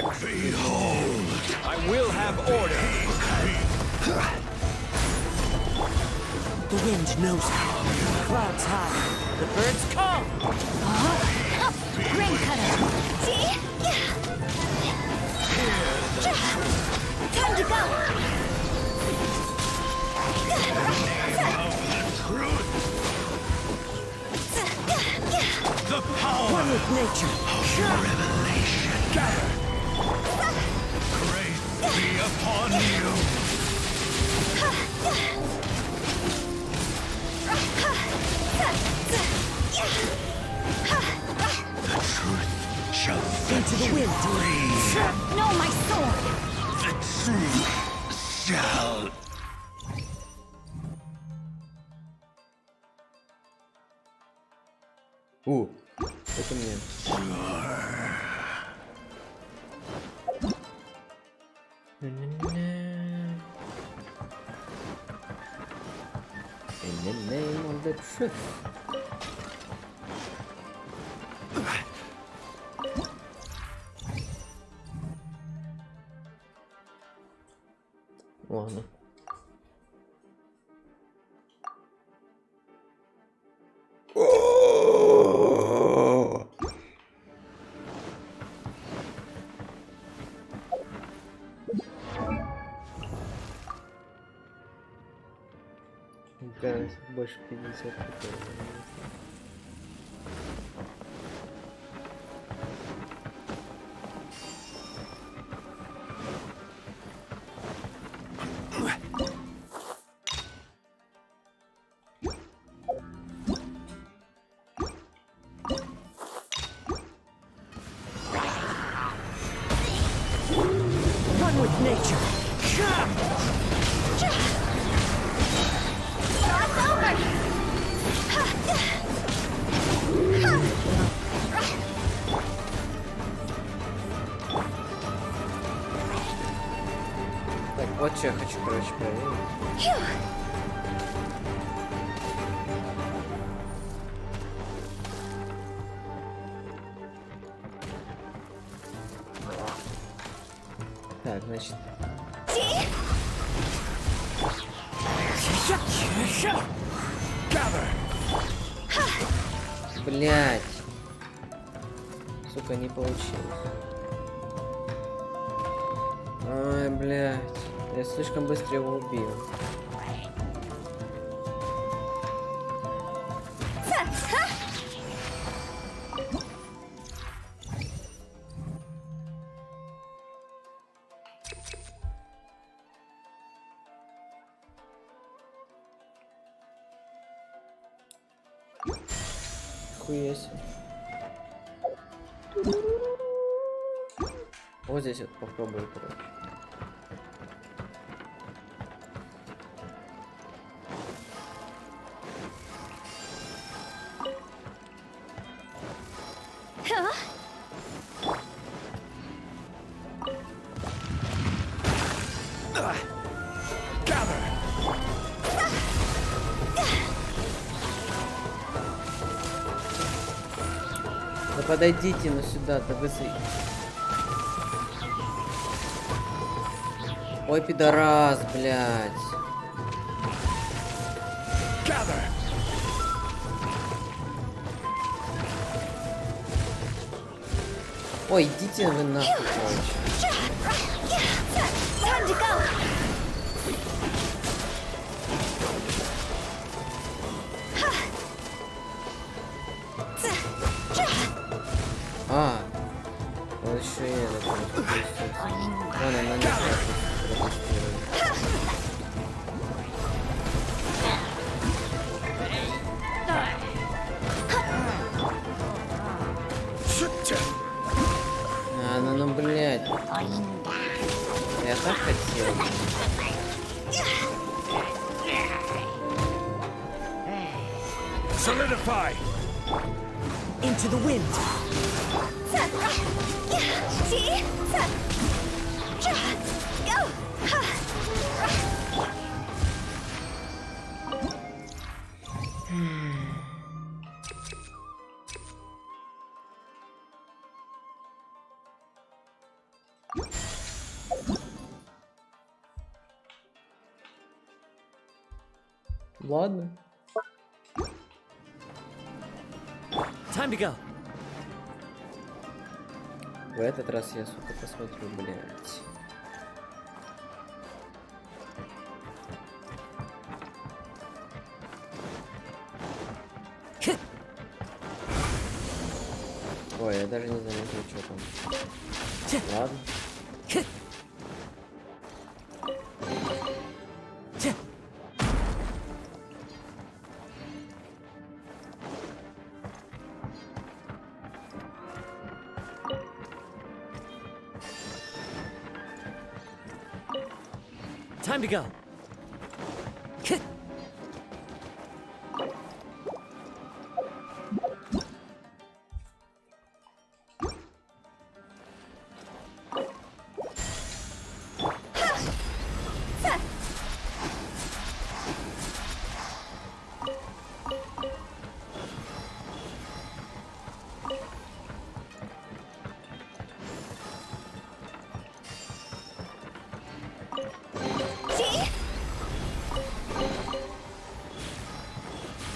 I will have order.
The wind knows how. Clouds high. The birds call.
Rain cutter. See? Time to go.
The power
One with nature.
revelation. Gather. Grace be upon you. The truth shall set
Into the
you
wind.
free.
No, my sword.
The truth shall.
Это мне. In the name of the truth. Ладно. Кажется, больше 50 хотел.
One with nature.
Cross over.
Так, вот что я хочу, короче, проверить.
Phew.
Так, значит. Блять. Сука, не получилось. Ой, блять. Я слишком быстро его убил. Хуеся. Вот здесь вот попробую, короче. Да подойдите, ну сюда, да быстрее. Ой, пидорас, блядь. Ой, идите вы нахуй, короче. А, вот еще и это. Вон она не А, ну, блядь. Я так хотел.
Solidify! Into the wind!
Ладно.
Time to go.
В этот раз я, сука, посмотрю, блядь. Ой, я даже не заметил, что там. Ладно.
Time to go.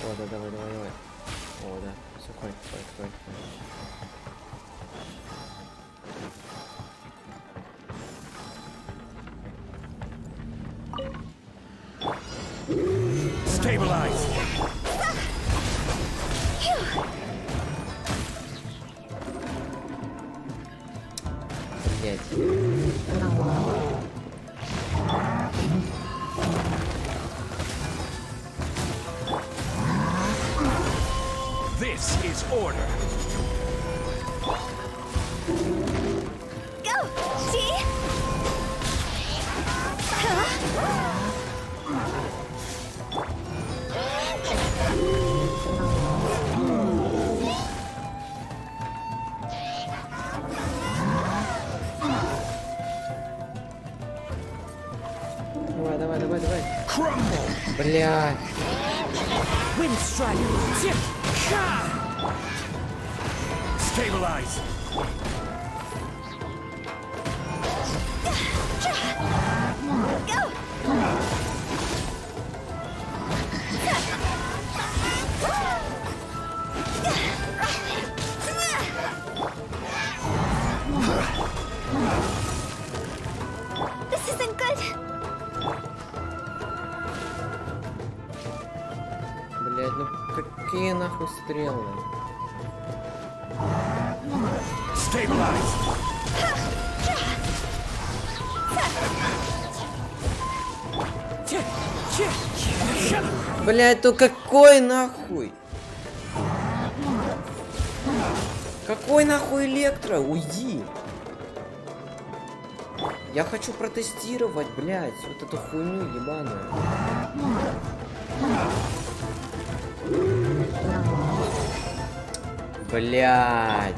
О, да, давай. О, да. Все, хватит.
Stabilize.
Блять.
This is order.
Go! See?
Давай.
Crumble.
Блять.
Wind strike. Tip. Stabilize.
нахуй стрелы? Блядь, то какой нахуй? Какой нахуй электро? Уйди! Я хочу протестировать, блядь, вот эту хуйню ебаную. Блядь.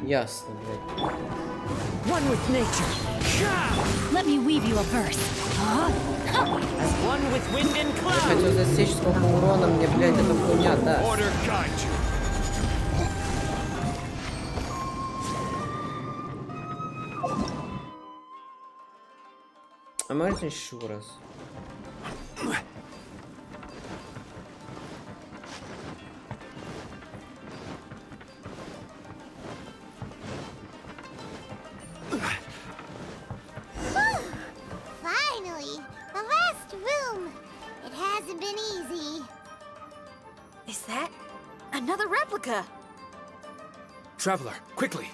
Ясно, блядь.
One with nature.
Let me weave you a verse.
As one with wind and
Я
cloud.
хочу засечь, сколько урона мне, блядь, эта хуйня даст. А можно еще раз?
Finally, the last room. It hasn't been easy.
Is that another replica?
Traveler, quickly!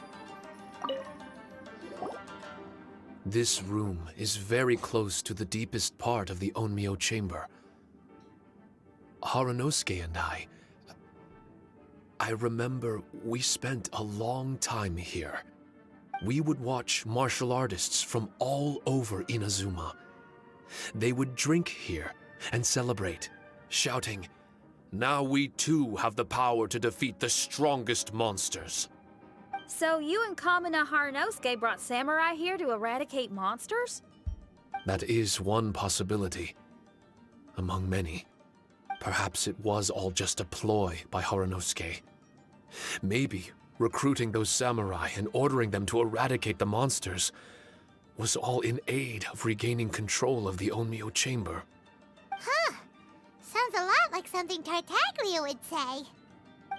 This room is very close to the deepest part of the Onmyo chamber. Haranosuke and I remember we spent a long time here. We would watch martial artists from all over Inazuma. They would drink here and celebrate, shouting, "Now we too have the power to defeat the strongest monsters."
So you and Kamina Haranosuke brought samurai here to eradicate monsters?
That is one possibility, among many. Perhaps it was all just a ploy by Haranosuke. Maybe recruiting those samurai and ordering them to eradicate the monsters was all in aid of regaining control of the Onmyo chamber.
Huh. Sounds a lot like something Tartaglia would say.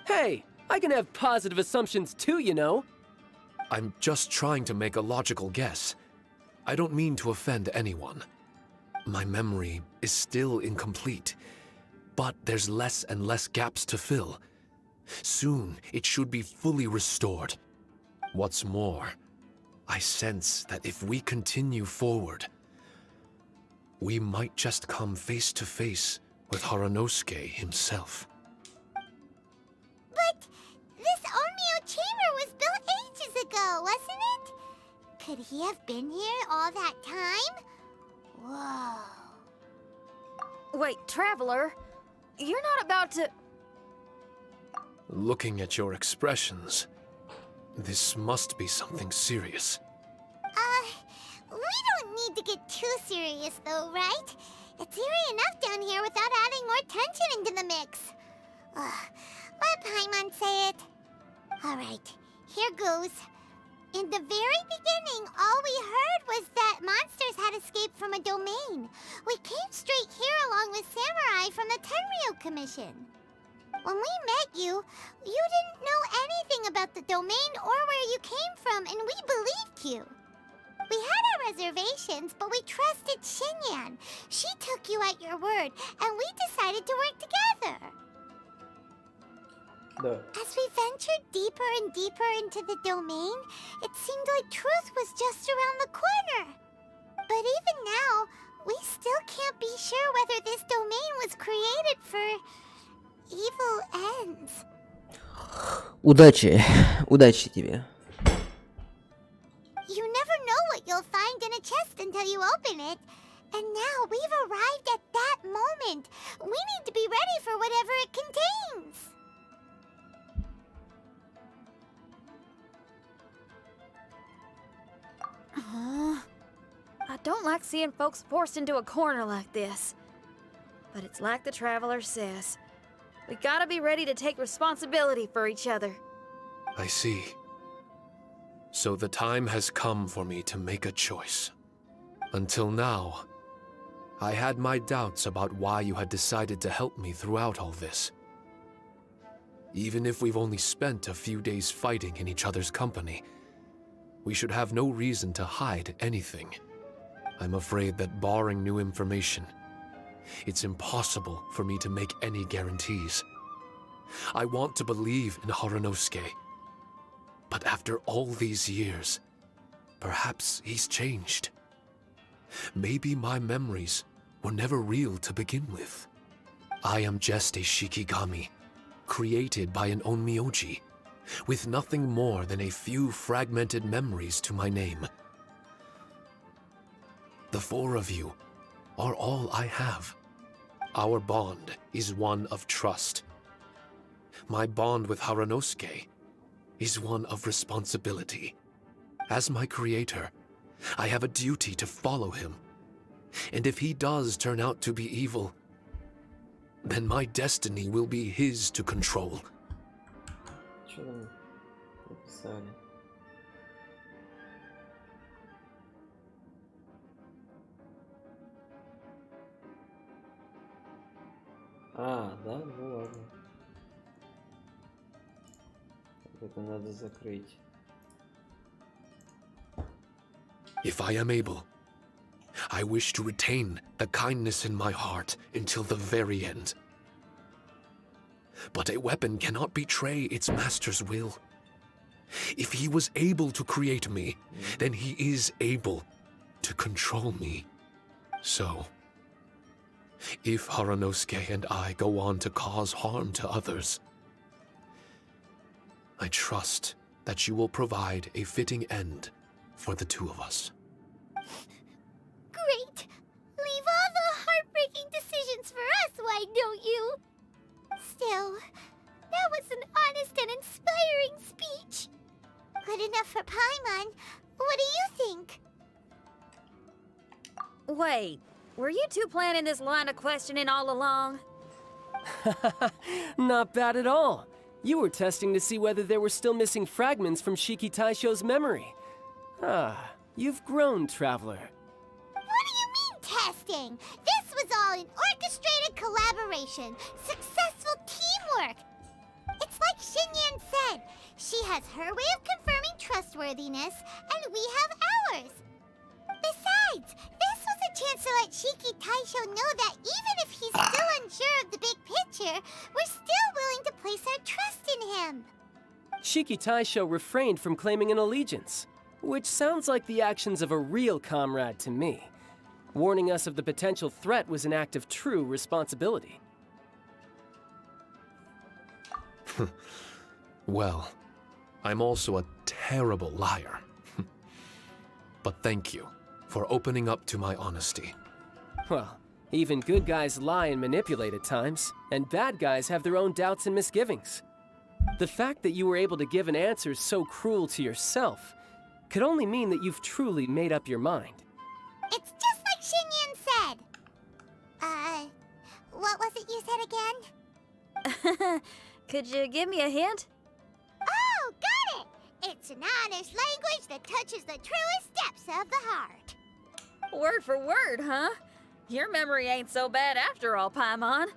Hey, I can have positive assumptions too, you know.
I'm just trying to make a logical guess. I don't mean to offend anyone. My memory is still incomplete, but there's less and less gaps to fill. Soon, it should be fully restored. What's more, I sense that if we continue forward, we might just come face to face with Haranosuke himself.
But this Onmyo chamber was built ages ago, wasn't it? Could he have been here all that time? Whoa.
Wait, Traveler, you're not about to...
Looking at your expressions, this must be something serious.
We don't need to get too serious though, right? It's eerie enough down here without adding more tension into the mix. Let Paimon say it. Alright, here goes. In the very beginning, all we heard was that monsters had escaped from a domain. We came straight here along with samurai from the Tenryo Commission. When we met you, you didn't know anything about the domain or where you came from, and we believed you. We had our reservations, but we trusted Shinyan. She took you at your word, and we decided to work together.
Да.
As we ventured deeper and deeper into the domain, it seemed like truth was just around the corner. But even now, we still can't be sure whether this domain was created for evil ends.
Удачи. Удачи тебе.
You never know what you'll find in a chest until you open it. And now we've arrived at that moment. We need to be ready for whatever it contains.
I don't like seeing folks forced into a corner like this. But it's like the Traveler says. We gotta be ready to take responsibility for each other.
I see. So the time has come for me to make a choice. Until now, I had my doubts about why you had decided to help me throughout all this. Even if we've only spent a few days fighting in each other's company, we should have no reason to hide anything. I'm afraid that barring new information, it's impossible for me to make any guarantees. I want to believe in Haranosuke, but after all these years, perhaps he's changed. Maybe my memories were never real to begin with. I am just a Shikigami, created by an onmyoji, with nothing more than a few fragmented memories to my name. The four of you are all I have. Our bond is one of trust. My bond with Haranosuke is one of responsibility. As my creator, I have a duty to follow him. And if he does turn out to be evil, then my destiny will be his to control.
Что там написали? А, да? Ну ладно. Это надо закрыть.
If I am able, I wish to retain the kindness in my heart until the very end. But a weapon cannot betray its master's will. If he was able to create me, then he is able to control me. So, if Haranosuke and I go on to cause harm to others, I trust that you will provide a fitting end for the two of us.
Great! Leave all the heartbreaking decisions for us, why don't you? Still, that was an honest and inspiring speech. Good enough for Paimon. What do you think?
Wait, were you two planning this line of questioning all along?
Not bad at all. You were testing to see whether there were still missing fragments from Shiki Taisho's memory. Ah, you've grown, Traveler.
What do you mean, testing? This was all an orchestrated collaboration. Successful teamwork. It's like Xinyan said. She has her way of confirming trustworthiness, and we have ours. Besides, this was a chance to let Shiki Taisho know that even if he's still unsure of the big picture, we're still willing to place our trust in him.
Shiki Taisho refrained from claiming an allegiance, which sounds like the actions of a real comrade to me. Warning us of the potential threat was an act of true responsibility.
Well, I'm also a terrible liar. But thank you for opening up to my honesty.
Well, even good guys lie and manipulate at times, and bad guys have their own doubts and misgivings. The fact that you were able to give an answer so cruel to yourself could only mean that you've truly made up your mind.
It's just like Xinyan said. What was it you said again?
Could you give me a hint?
Oh, got it! It's an honest language that touches the truest depths of the heart.
Word for word, huh? Your memory ain't so bad after all, Paimon.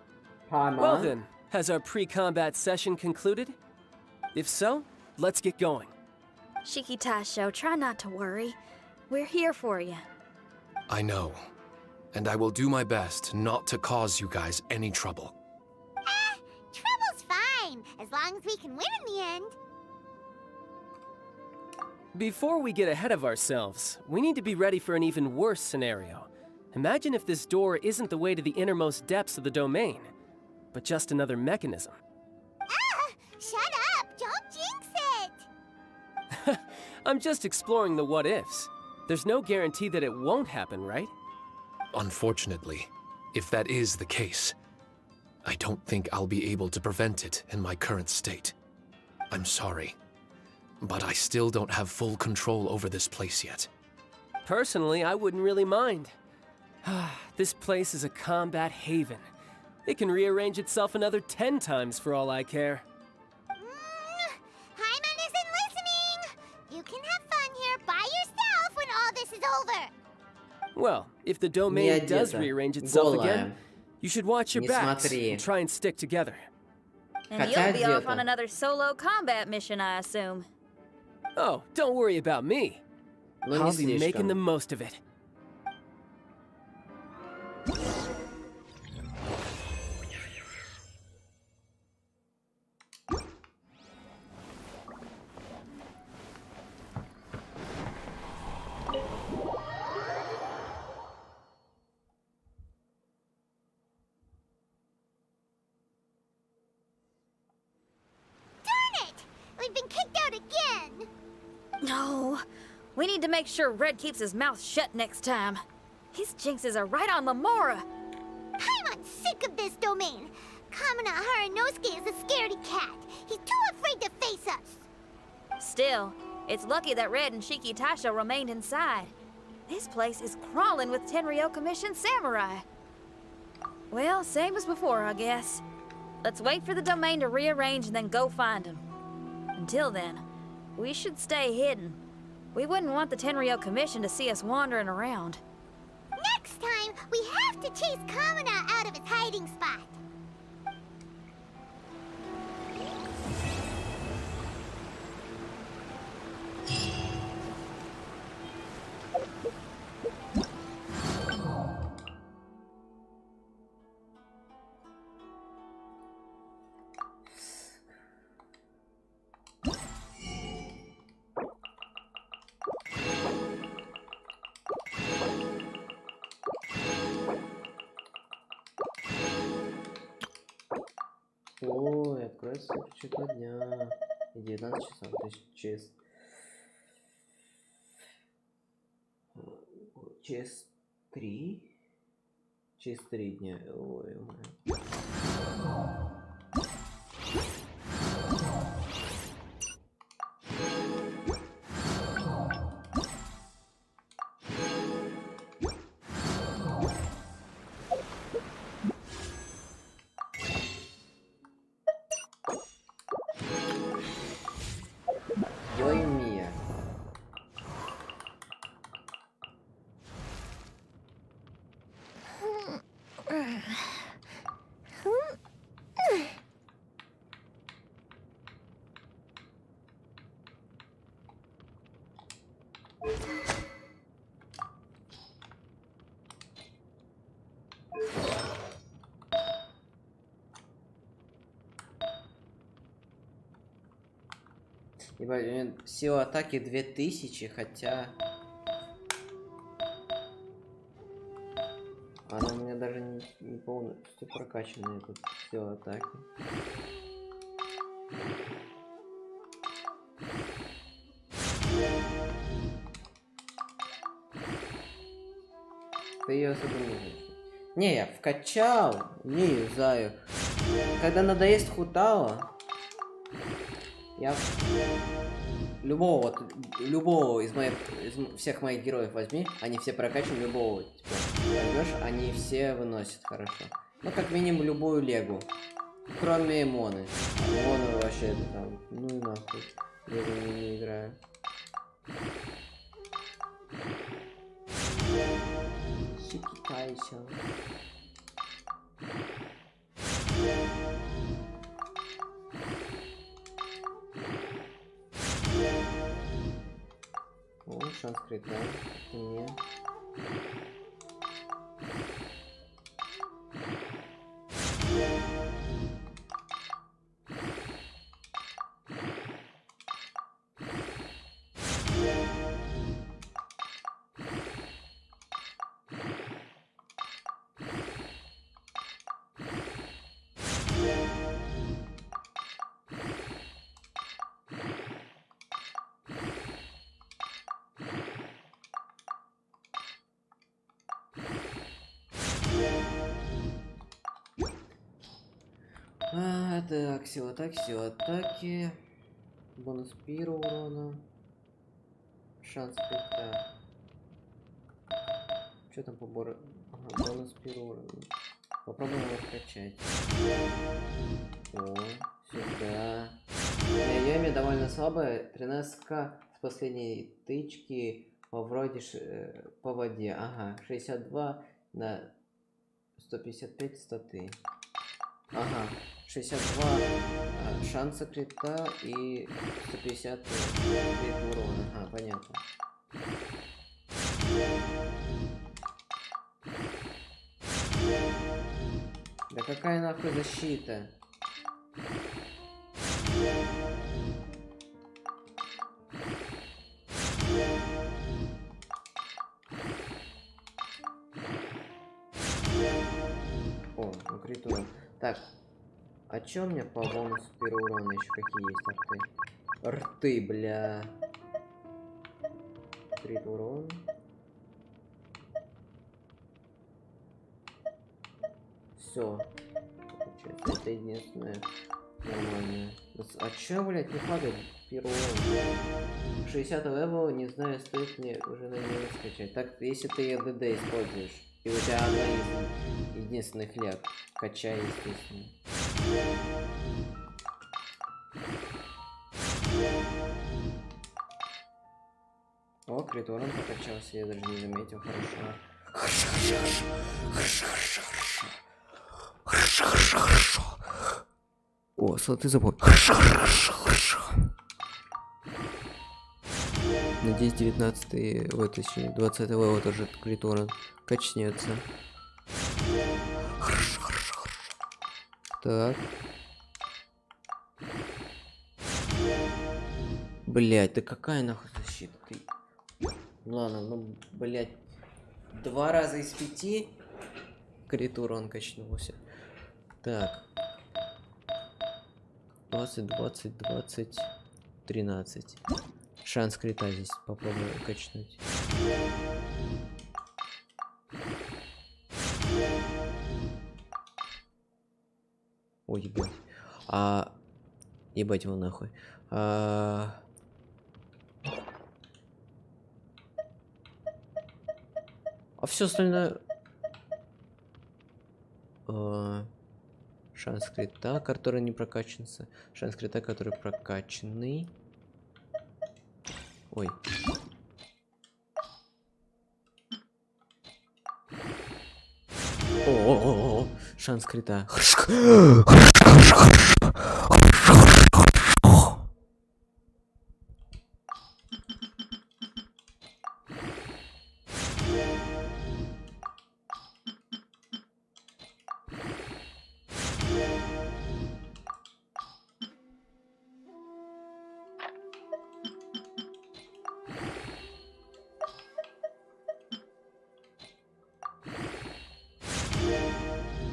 Well then, has our pre-combat session concluded? If so, let's get going.
Shiki Taisho, try not to worry. We're here for you.
I know, and I will do my best not to cause you guys any trouble.
Trouble's fine, as long as we can win in the end.
Before we get ahead of ourselves, we need to be ready for an even worse scenario. Imagine if this door isn't the way to the innermost depths of the domain, but just another mechanism.
Shut up! Don't jinx it!
I'm just exploring the what-ifs. There's no guarantee that it won't happen, right?
Unfortunately, if that is the case, I don't think I'll be able to prevent it in my current state. I'm sorry, but I still don't have full control over this place yet.
Personally, I wouldn't really mind. This place is a combat haven. It can rearrange itself another 10 times for all I care.
Hyman isn't listening! You can have fun here by yourself when all this is over!
Well, if the domain does
одета,
rearrange itself
голая.
again, you should watch your
Не
backs
смотри.
and try and stick together.
And
Хотя
you'll be off
где-то.
on another solo combat mission, I assume.
Oh, don't worry about me.
Но не
I'll be making the
слишком.
most of it.
Darn it! We've been kicked out again!
No. We need to make sure Red keeps his mouth shut next time. His jinxes are right on Lamora.
I'm sick of this domain. Kamina Haranosuke is a scaredy cat. He's too afraid to face us.
Still, it's lucky that Red and Shiki Tasha remained inside. This place is crawling with Tenryo Commission samurai. Well, same as before, I guess. Let's wait for the domain to rearrange and then go find him. Until then, we should stay hidden. We wouldn't want the Tenryo Commission to see us wandering around.
Next time, we have to chase Kamina out of his hiding spot.
Ой, открой суперчика дня. И 19 часов, то есть через 3? Через 3 дня. Ой, Йой-мия. Ебать, у меня сила атаки 2000, хотя... Она у меня даже не полностью прокачанная, тут сила атаки. Ты ее особо не знаешь. Не, я вкачал, не юзаю. Когда надоест Хутао, я любого из всех моих героев возьми, они все прокачаны, любого типа, возьмешь, они все выносят хорошо. Ну как минимум любую легу, кроме Моны. Мону вообще это там, ну и нахуй, я за нее не играю. Шикитайся. О, шанс крита. Мне. Так, сила атаки. Бонус пира урона. Шанс крита. Что там по бору? Ага, бонус пира урона. Попробуем его качать. О, сюда. Йоми довольно слабая. 13к с последней тычки. по воде. Ага, 62 на 155 статы. Ага, 62 шанса крита и 150 крит урона. Ага, понятно. Да какая нахуй защита? О, ну крит урон. Так, а чё у меня по бонусу первого урона еще какие есть рты? Рты, бля. Крит урон. Все. Это единственное нормальное. А чё, блядь, не падает первый урон? 60 левел, не знаю, стоит мне уже на него скачать. Так, если ты ЕДД используешь, и у тебя одна из единственных ляг, качай, естественно. О, крит урон покачался, я даже не заметил, хорошо. Хорошо. О, ты забыл. Хорошо. Надеюсь, 19-й, точнее, 20-й левел тоже крит урон качнется. Хорошо. Так. Блять, да какая нахуй защита? Ты... Ладно, ну, блять. 2 раза из 5 крит урон качнулся. Так. 20, 13. Шанс крита здесь попробую качнуть. Ой, ебать. Ебать его нахуй. А все остальное... Шанс крита, который не прокачанся. Шанс крита, который прокачанный. Ой. О, шанс крита.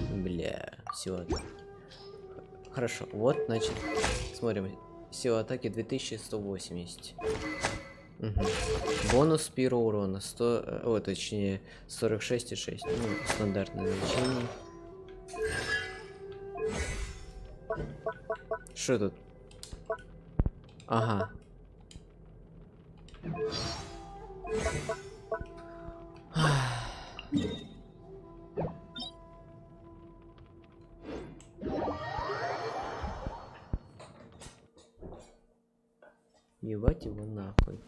Бля, сила атаки. Хорошо, вот, значит, смотрим. Сила атаки 2180. Угу. Бонус первого урона 100, точнее 46,6. Ну, стандартное значение. Что тут? Ага. Ебать его нахуй.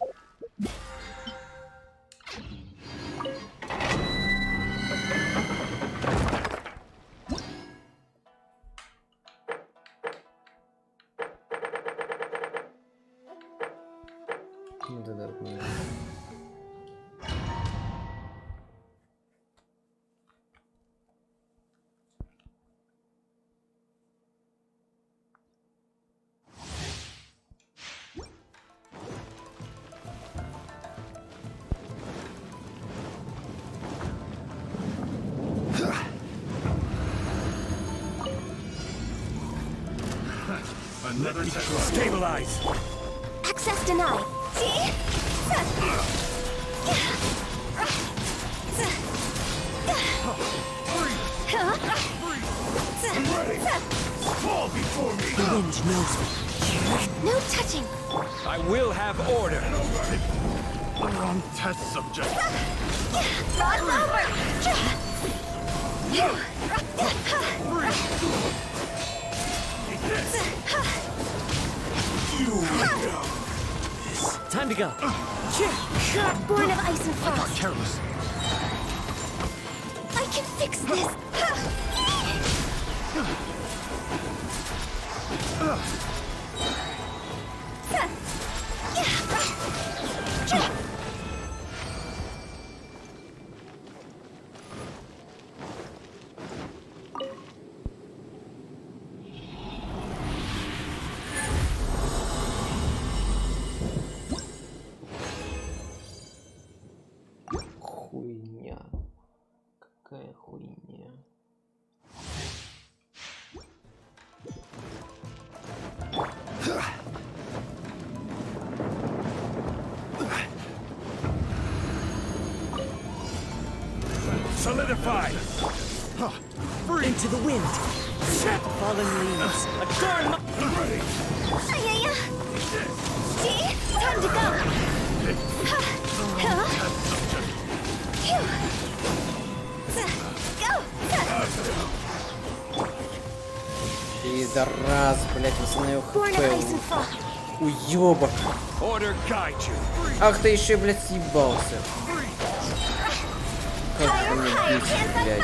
Ну да, да.
Stabilize!
Access denied. See?
Fall before me! The wind knows me.
No touching.
I will have order. We're on test subject.
Rod's over.
You know this. Time to go.
Born of ice and frost.
Careless.
I can fix this.
Хуйня. Какая хуйня.
Solidify!
Into the wind. Fallen leaves. Adorn my...
Ayaya. See? Time to go. Go.
Пидорас, блять, восстановил
Born of ice
хп.
and frost.
Уёбок.
Order guide you.
Ах ты еще, блядь, съебался. Как ты меня бесит, блядь.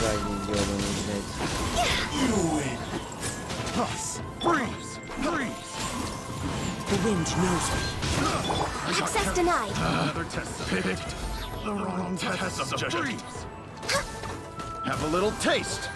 Ради ёбаный, блядь.
Freeze! Freeze!
The wind knows me.
Access denied.
Another test picked. The wrong test subject. Freeze! Have a little taste.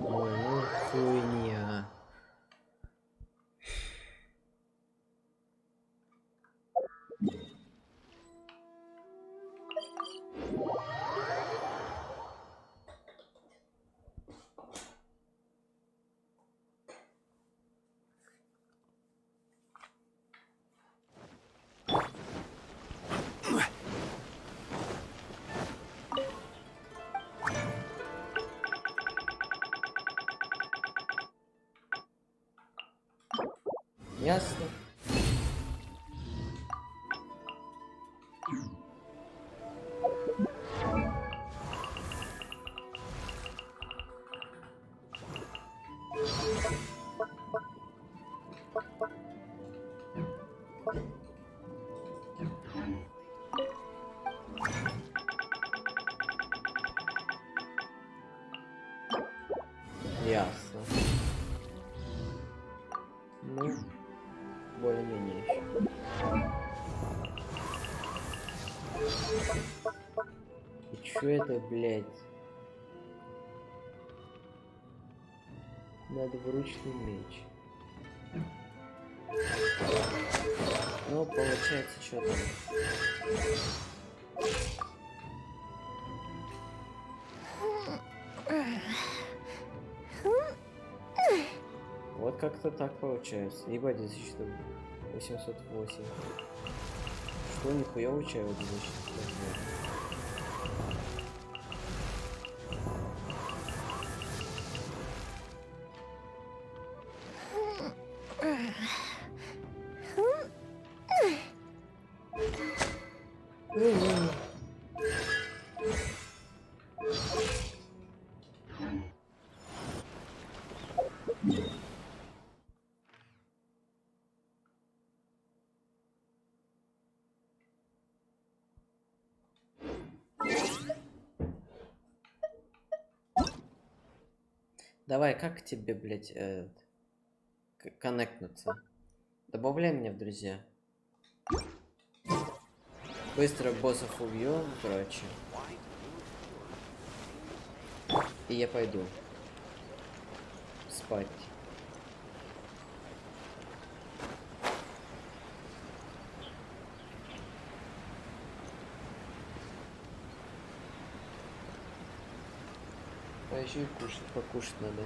Ой, ну хуйня. Ясно. Ясно. Ну, более-менее еще. И чё это, блядь? Надвручный меч. Ну, получается, что там? Вот как-то так получается. Ебать, здесь что? 808. Что, нихуя учаю вот здесь? Давай, как тебе, блядь, коннектнуться? Добавляй меня в друзья. Быстро боссов убью, короче. И я пойду спать. А еще и кушать, покушать надо.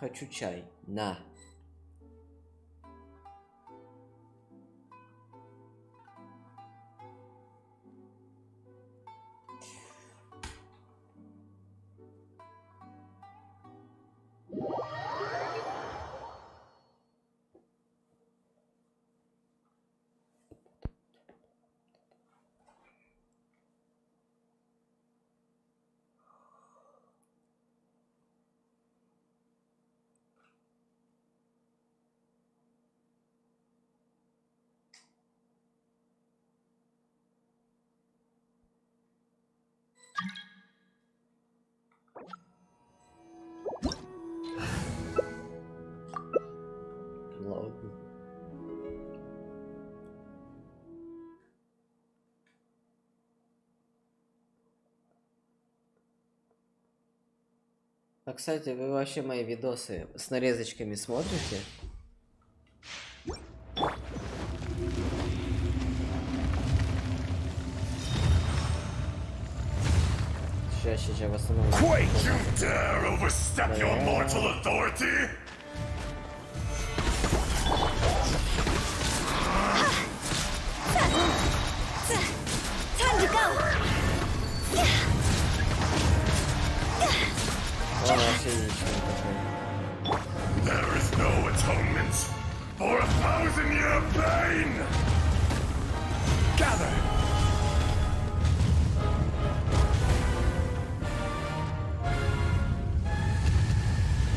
Хочу чай. На. Ладно. А, кстати, вы вообще мои видосы с нарезочками смотрите? Сейчас восстановлю.
Quake, you dare overstep your mortal authority?
Time to go.
О, вообще ничего такого.
There is no atonement for 1,000-year pain! Gather!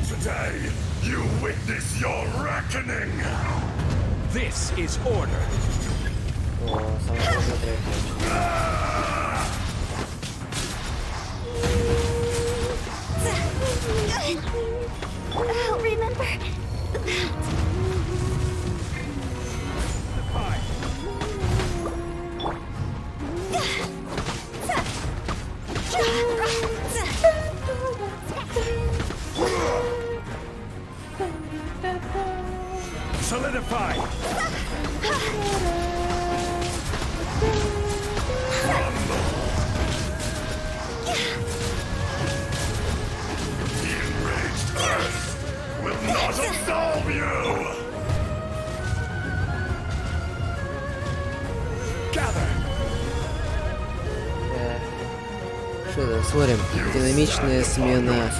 Today, you witness your reckoning!
This is order.
О, самый сложный трек.
I'll remember
Solidify! The enraged earth will not absolve you! Gather!
Что-то смотрим. Динамичная смена.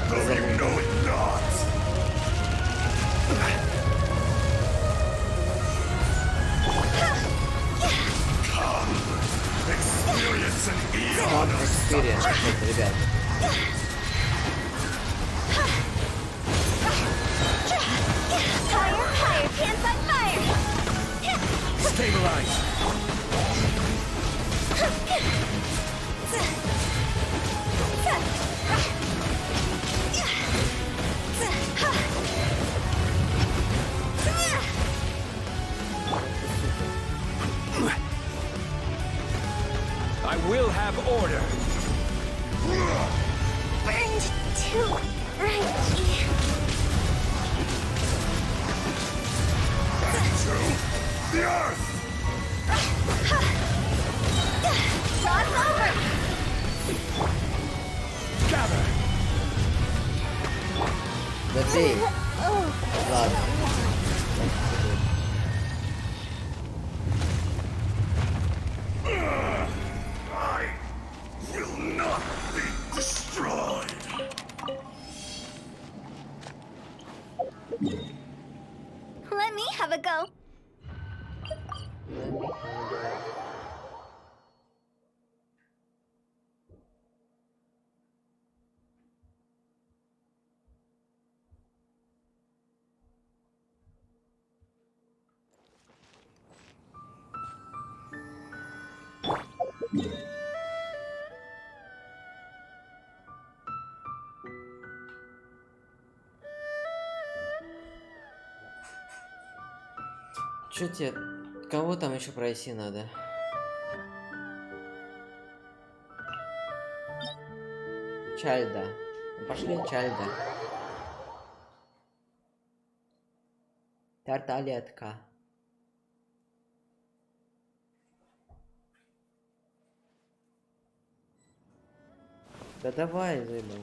Though you know it not! Experience an eon of
Experience, ребят.
Fire, fire, pants on fire!
stabilize!
I will have order.
Burned too bright.
To the earth!
Shot's over!
Gather!
Добей. Ладно.
I will not be destroyed!
Let me have a go.
Чё тебе? Кого там еще пройти надо? Чальда. Ну, пошли Чальда. Тарталетка. Да давай, заебал.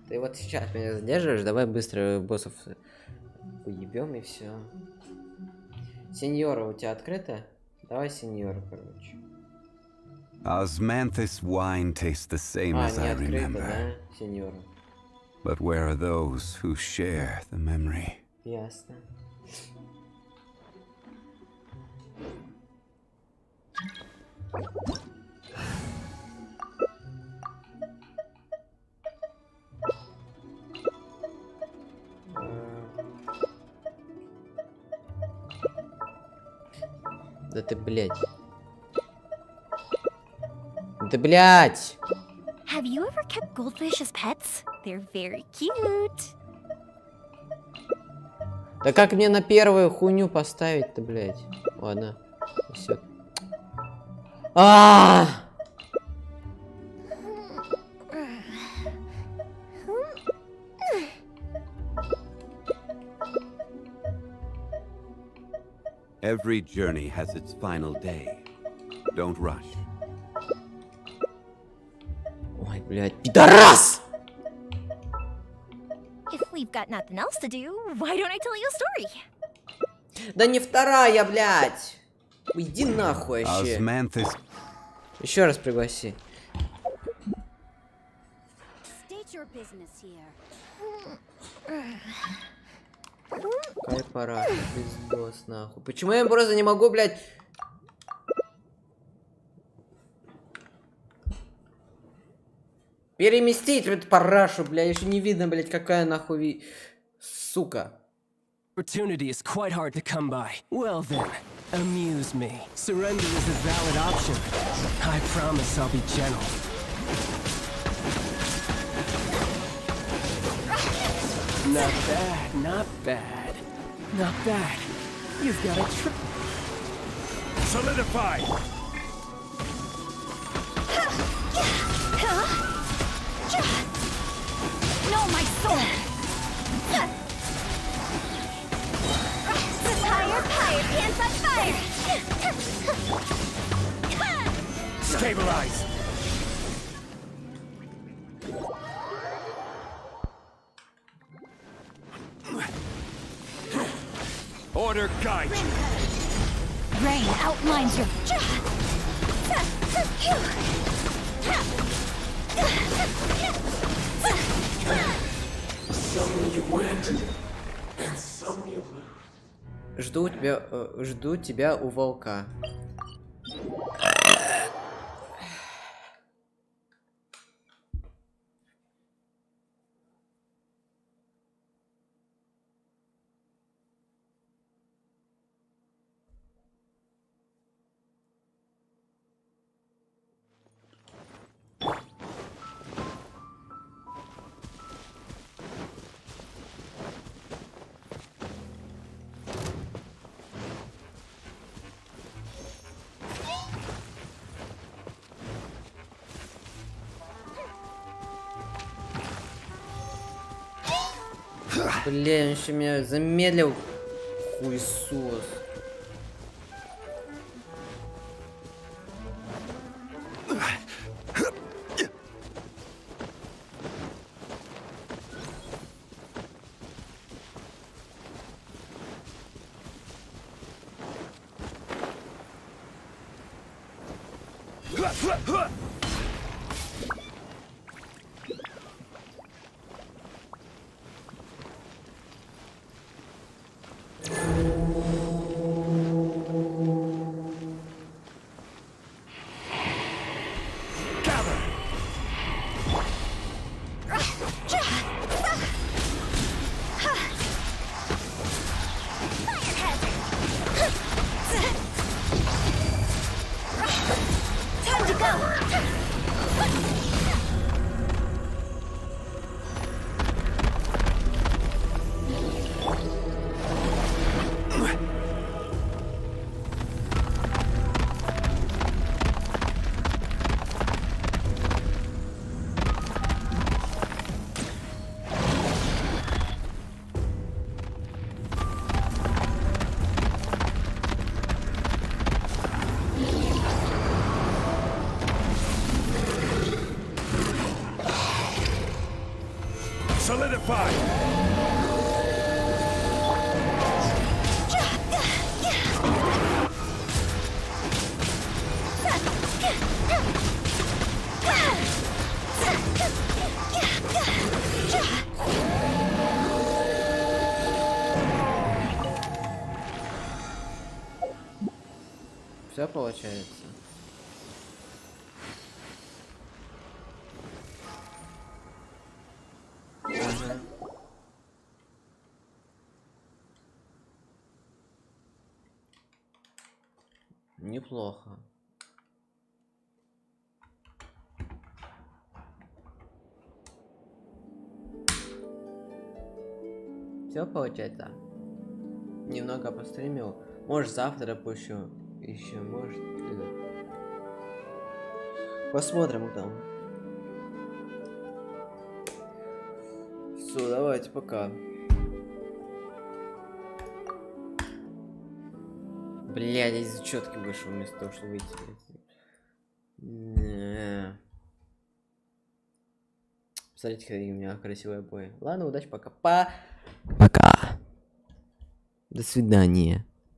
Ты вот сейчас меня задерживаешь, давай быстро боссов уебем и все. Сеньора, у тебя открыто? Давай сеньора, короче.
Osmanthus wine tastes the same
А,
as
не
I
открыто,
remember.
да, сеньора?
But where are those who share the memory?
Ясно. Да ты, блядь. Да, блядь!
Have you ever kept goldfish as pets? They're very cute.
Да как мне на первую хуйню поставить-то, блядь? Ладно. Все. А!
Every journey has its final day. Don't rush.
Ой, блядь, пидорас!
If we've got nothing else to do, why don't I tell you a story?
Да не вторая, блядь! Иди нахуй вообще.
Osmanthus.
Еще раз пригласи.
State your business here.
Какая пора, пиздос, нахуй. Почему я просто не могу, блядь? Переместить в эту парашу, блядь. Еще не видно, блядь, какая нахуй... Сука.
Opportunity is quite hard to come by. Well then, amuse me. Surrender is a valid option. I promise I'll be gentle. Not bad, not bad. Not bad. You've got a trip.
Solidify!
No, my soul! Fire, fire, pants on fire!
Stabilize! Order guide!
Rain outlines your...
Жду тебя у волка. Блин, он еще меня замедлил. Хуесос.
Time to go!
Все получается. Ага. Неплохо. Все получается. Немного постримил. Может завтра пущу. Еще может. Посмотрим там. Все, давайте, пока. Блядь, я из учетки вышел вместо того, чтобы выйти. Смотрите, какие у меня красивые обои. Ладно, удачи, пока. Пока. До свидания.